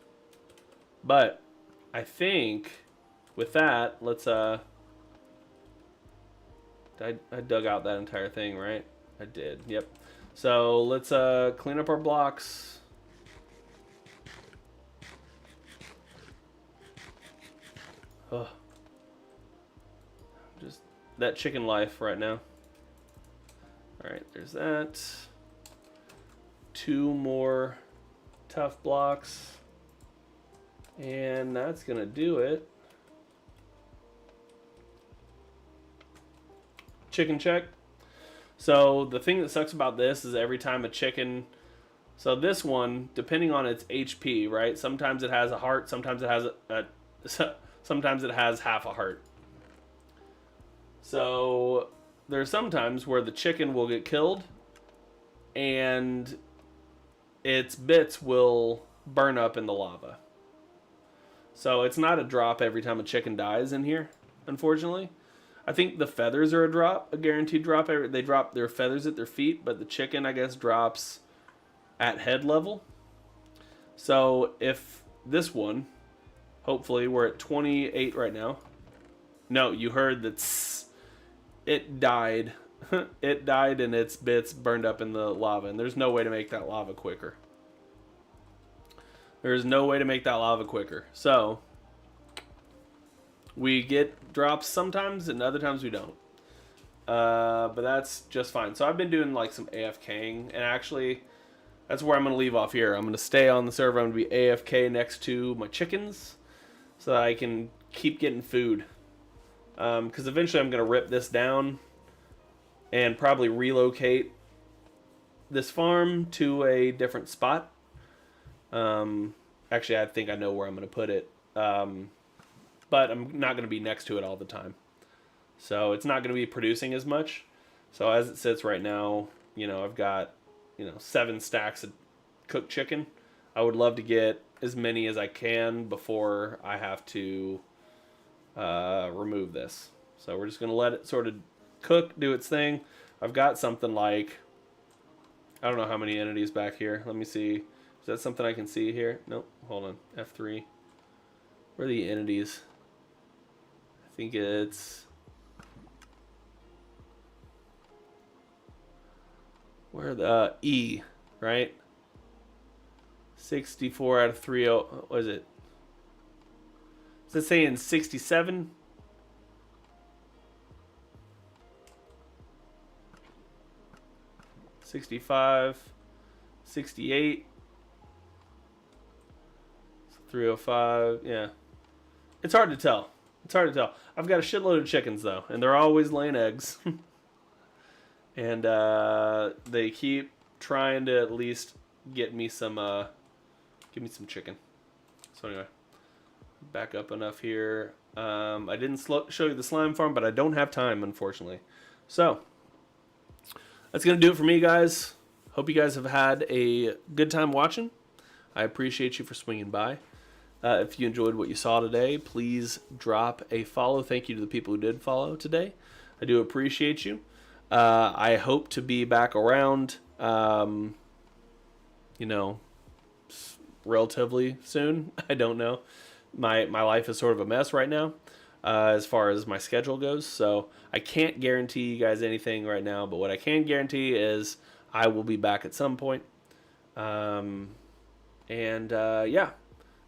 But I think with that, let's I dug out that entire thing, right? I did. Yep. So let's clean up our blocks. Ugh. Just that chicken life right now. Alright, there's that. 2 more tough blocks. And that's gonna do it. Chicken check. So the thing that sucks about this is every time a chicken, so this one, depending on its HP, right? Sometimes it has a heart, sometimes it has sometimes it has half a heart. So there's sometimes where the chicken will get killed and its bits will burn up in the lava. So it's not a drop every time a chicken dies in here, unfortunately. I think the feathers are a guaranteed drop. They drop their feathers at their feet, but the chicken, I guess, drops at head level. So if this one, hopefully, we're at 28 right now. No, you heard that it died. It died and its bits burned up in the lava, and there's no way to make that lava quicker. There's no way to make that lava quicker. So we get drops sometimes, and other times we don't. But that's just fine. So I've been doing like some AFKing, and actually, that's where I'm going to leave off here. I'm going to stay on the server. I'm going to be AFK next to my chickens so that I can keep getting food. Because eventually I'm going to rip this down and probably relocate this farm to a different spot. Actually, I think I know where I'm going to put it. But I'm not going to be next to it all the time. So it's not going to be producing as much. So as it sits right now, I've got, 7 stacks of cooked chicken. I would love to get as many as I can before I have to remove this. So we're just going to let it sort of cook, do its thing. I've got something like, I don't know how many entities back here. Let me see. Is that something I can see here? Nope. Hold on. F3. Where are the entities? I think it's... Where the E, right? 64 out of 30. What is it? Is it saying 67? $65, $68, 305. Yeah, it's hard to tell. It's hard to tell. I've got a shitload of chickens though, and they're always laying eggs. And they keep trying to at least get me some chicken. So anyway, back up enough here. I didn't show you the slime farm, but I don't have time, unfortunately. So that's gonna do it for me, guys. Hope you guys have had a good time watching. I appreciate you for swinging by. If you enjoyed what you saw today, please drop a follow. Thank you to the people who did follow today. I do appreciate you. I hope to be back around, relatively soon. I don't know. My life is sort of a mess right now, as far as my schedule goes. So I can't guarantee you guys anything right now, but what I can guarantee is I will be back at some point. Yeah,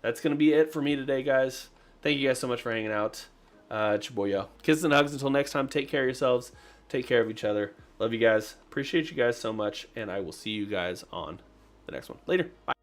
that's going to be it for me today, guys. Thank you guys so much for hanging out. It's your boy, Yo. Kisses and hugs until next time. Take care of yourselves. Take care of each other. Love you guys. Appreciate you guys so much. And I will see you guys on the next one. Later. Bye.